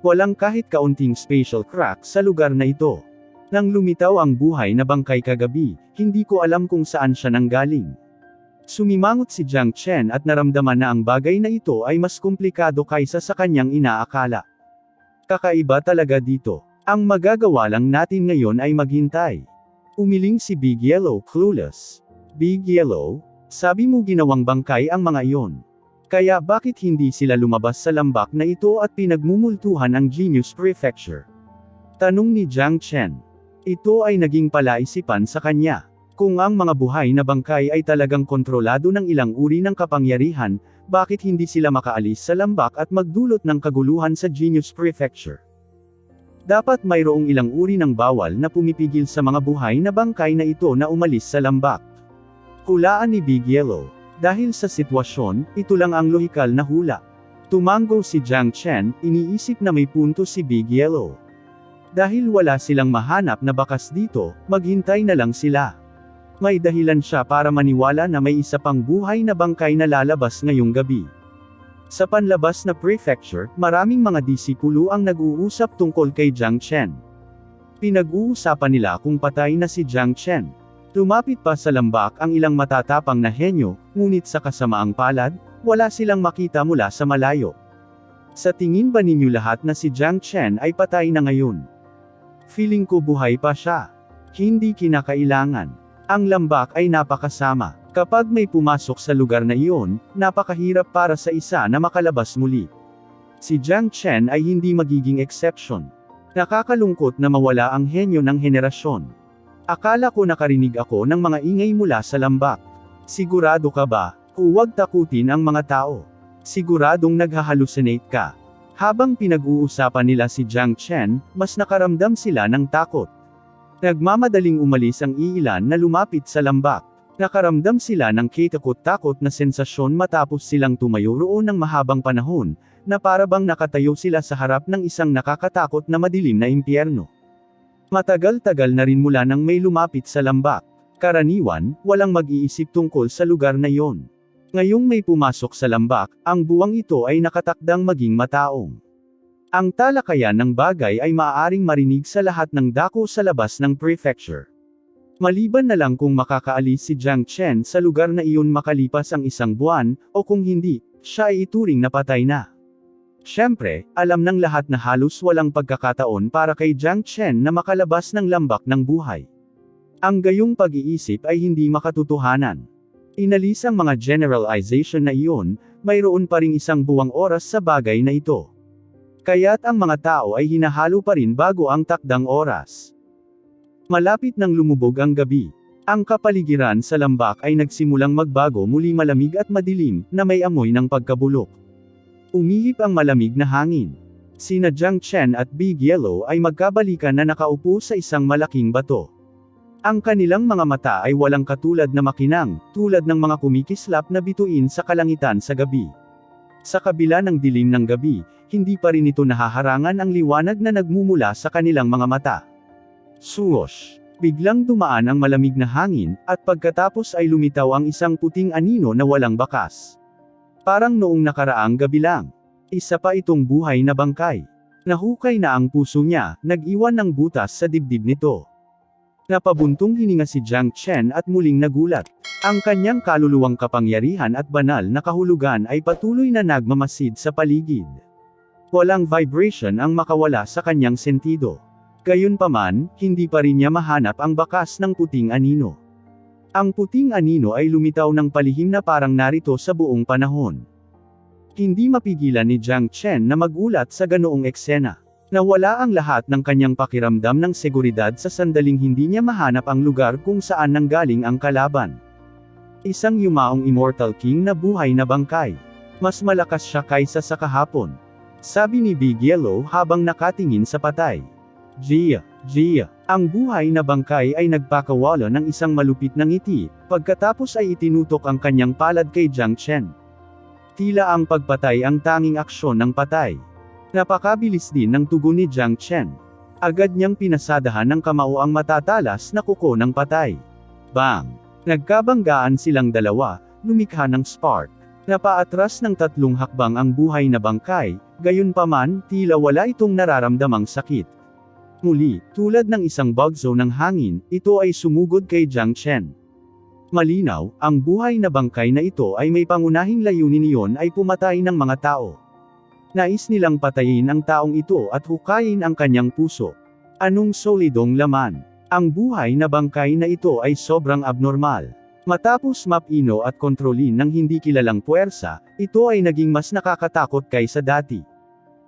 Walang kahit kaunting spatial crack sa lugar na ito. Nang lumitaw ang buhay na bangkay kagabi, hindi ko alam kung saan siya nanggaling. Sumimangot si Jiang Chen at naramdaman na ang bagay na ito ay mas komplikado kaysa sa kanyang inaakala. Kakaiba talaga dito. Ang magagawa lang natin ngayon ay maghintay. Umiling si Big Yellow clueless. Big Yellow, sabi mo ginawang bangkay ang mga iyon. Kaya bakit hindi sila lumabas sa lambak na ito at pinagmumultuhan ang Genius Prefecture? Tanong ni Jiang Chen. Ito ay naging palaisipan sa kanya. Kung ang mga buhay na bangkay ay talagang kontrolado ng ilang uri ng kapangyarihan, bakit hindi sila makaalis sa lambak at magdulot ng kaguluhan sa Genius Prefecture? Dapat mayroong ilang uri ng bawal na pumipigil sa mga buhay na bangkay na ito na umalis sa lambak. Hulaan ni Big Yellow. Dahil sa sitwasyon, ito lang ang lohikal na hula. Tumango si Jiang Chen, iniisip na may punto si Big Yellow. Dahil wala silang mahanap na bakas dito, maghintay na lang sila. May dahilan siya para maniwala na may isa pang buhay na bangkay na lalabas ngayong gabi. Sa panlabas na prefecture, maraming mga disipulo ang nag-uusap tungkol kay Jiang Chen. Pinag-uusapan nila kung patay na si Jiang Chen. Lumapit pa sa lambak ang ilang matatapang na henyo, ngunit sa kasamaang palad, wala silang makita mula sa malayo. Sa tingin ba ninyo lahat na si Jiang Chen ay patay na ngayon? Feeling ko buhay pa siya. Hindi kinakailangan. Ang lambak ay napakasama. Kapag may pumasok sa lugar na iyon, napakahirap para sa isa na makalabas muli. Si Jiang Chen ay hindi magiging exception. Nakakalungkot na mawala ang henyo ng henerasyon. Akala ko nakarinig ako ng mga ingay mula sa lambak. Sigurado ka ba? Huwag takutin ang mga tao. Siguradong naghahalucinate ka. Habang pinag-uusapan nila si Jiang Chen, mas nakaramdam sila ng takot. Nagmamadaling umalis ang iilan na lumapit sa lambak. Nakaramdam sila ng katakot-takot na sensasyon matapos silang tumayo roon ng mahabang panahon, na parabang nakatayo sila sa harap ng isang nakakatakot na madilim na impyerno. Matagal-tagal na rin mula nang may lumapit sa lambak. Karaniwan, walang mag-iisip tungkol sa lugar na iyon. Ngayong may pumasok sa lambak, ang buwang ito ay nakatakdang maging mataong. Ang talakayan ng bagay ay maaaring marinig sa lahat ng dako sa labas ng prefecture. Maliban na lang kung makakaalis si Jiang Chen sa lugar na iyon makalipas ang isang buwan, o kung hindi, siya ay ituring na patay na. Siyempre, alam ng lahat na halos walang pagkakataon para kay Jiang Chen na makalabas ng lambak ng buhay. Ang gayong pag-iisip ay hindi makatotohanan. Inalis ang mga generalization na iyon, mayroon pa ring isang buwang oras sa bagay na ito. Kaya't ang mga tao ay hinahalo pa rin bago ang takdang oras. Malapit nang lumubog ang gabi. Ang kapaligiran sa lambak ay nagsimulang magbago muli malamig at madilim, na may amoy ng pagkabulok. Umihip ang malamig na hangin. Sina Jiang Chen at Big Yellow ay magkabalikan na nakaupo sa isang malaking bato. Ang kanilang mga mata ay walang katulad na makinang, tulad ng mga kumikislap na bituin sa kalangitan sa gabi. Sa kabila ng dilim ng gabi, hindi pa rin ito nahaharangan ang liwanag na nagmumula sa kanilang mga mata. Swoosh! Biglang dumaan ang malamig na hangin, at pagkatapos ay lumitaw ang isang puting anino na walang bakas. Parang noong nakaraang gabi lang. Isa pa itong buhay na bangkay. Nahukay na ang puso niya, nag-iwan ng butas sa dibdib nito. Napabuntong hininga si Jiang Chen at muling nagulat. Ang kanyang kaluluwang kapangyarihan at banal na kahulugan ay patuloy na nagmamasid sa paligid. Walang vibration ang makawala sa kanyang sentido. Gayunpaman, hindi pa rin niya mahanap ang bakas ng puting anino. Ang puting anino ay lumitaw ng palihim na parang narito sa buong panahon. Hindi mapigilan ni Jiang Chen na magulat sa ganoong eksena. Nawala ang lahat ng kanyang pakiramdam ng seguridad sa sandaling hindi niya mahanap ang lugar kung saan nanggaling ang kalaban. Isang yumaong Immortal King na buhay na bangkay. Mas malakas siya kaysa sa kahapon. Sabi ni Big Yellow habang nakatingin sa patay. Gia. Jia. Ang buhay na bangkay ay nagpakawala ng isang malupit na ngiti, pagkatapos ay itinutok ang kanyang palad kay Jiang Chen. Tila ang pagpatay ang tanging aksyon ng patay. Napakabilis din ng tugon ni Jiang Chen. Agad niyang pinasadahan ng kamao ang matatalas na kuko ng patay. Bang! Nagkabanggaan silang dalawa, lumikha ng spark. Napaatras ng 3 hakbang ang buhay na bangkay, gayunpaman, tila wala itong nararamdamang sakit. Muli, tulad ng isang bagso ng hangin, ito ay sumugod kay Jiang Chen. Malinaw, ang buhay na bangkay na ito ay may pangunahing layunin, niyon ay pumatay ng mga tao. Nais nilang patayin ang taong ito at hukayin ang kanyang puso. Anong solidong laman? Ang buhay na bangkay na ito ay sobrang abnormal. Matapos mapino at kontrolin ng hindi kilalang puwersa, ito ay naging mas nakakatakot kaysa dati.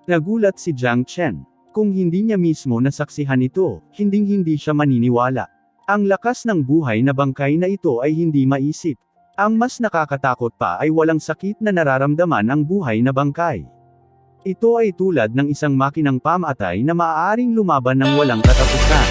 Nagulat si Jiang Chen. Kung hindi niya mismo nasaksihan ito, hinding-hindi siya maniniwala. Ang lakas ng buhay na bangkay na ito ay hindi maisip. Ang mas nakakatakot pa ay walang sakit na nararamdaman ang buhay na bangkay. Ito ay tulad ng isang makinang pamatay na maaaring lumaban ng walang katapusan.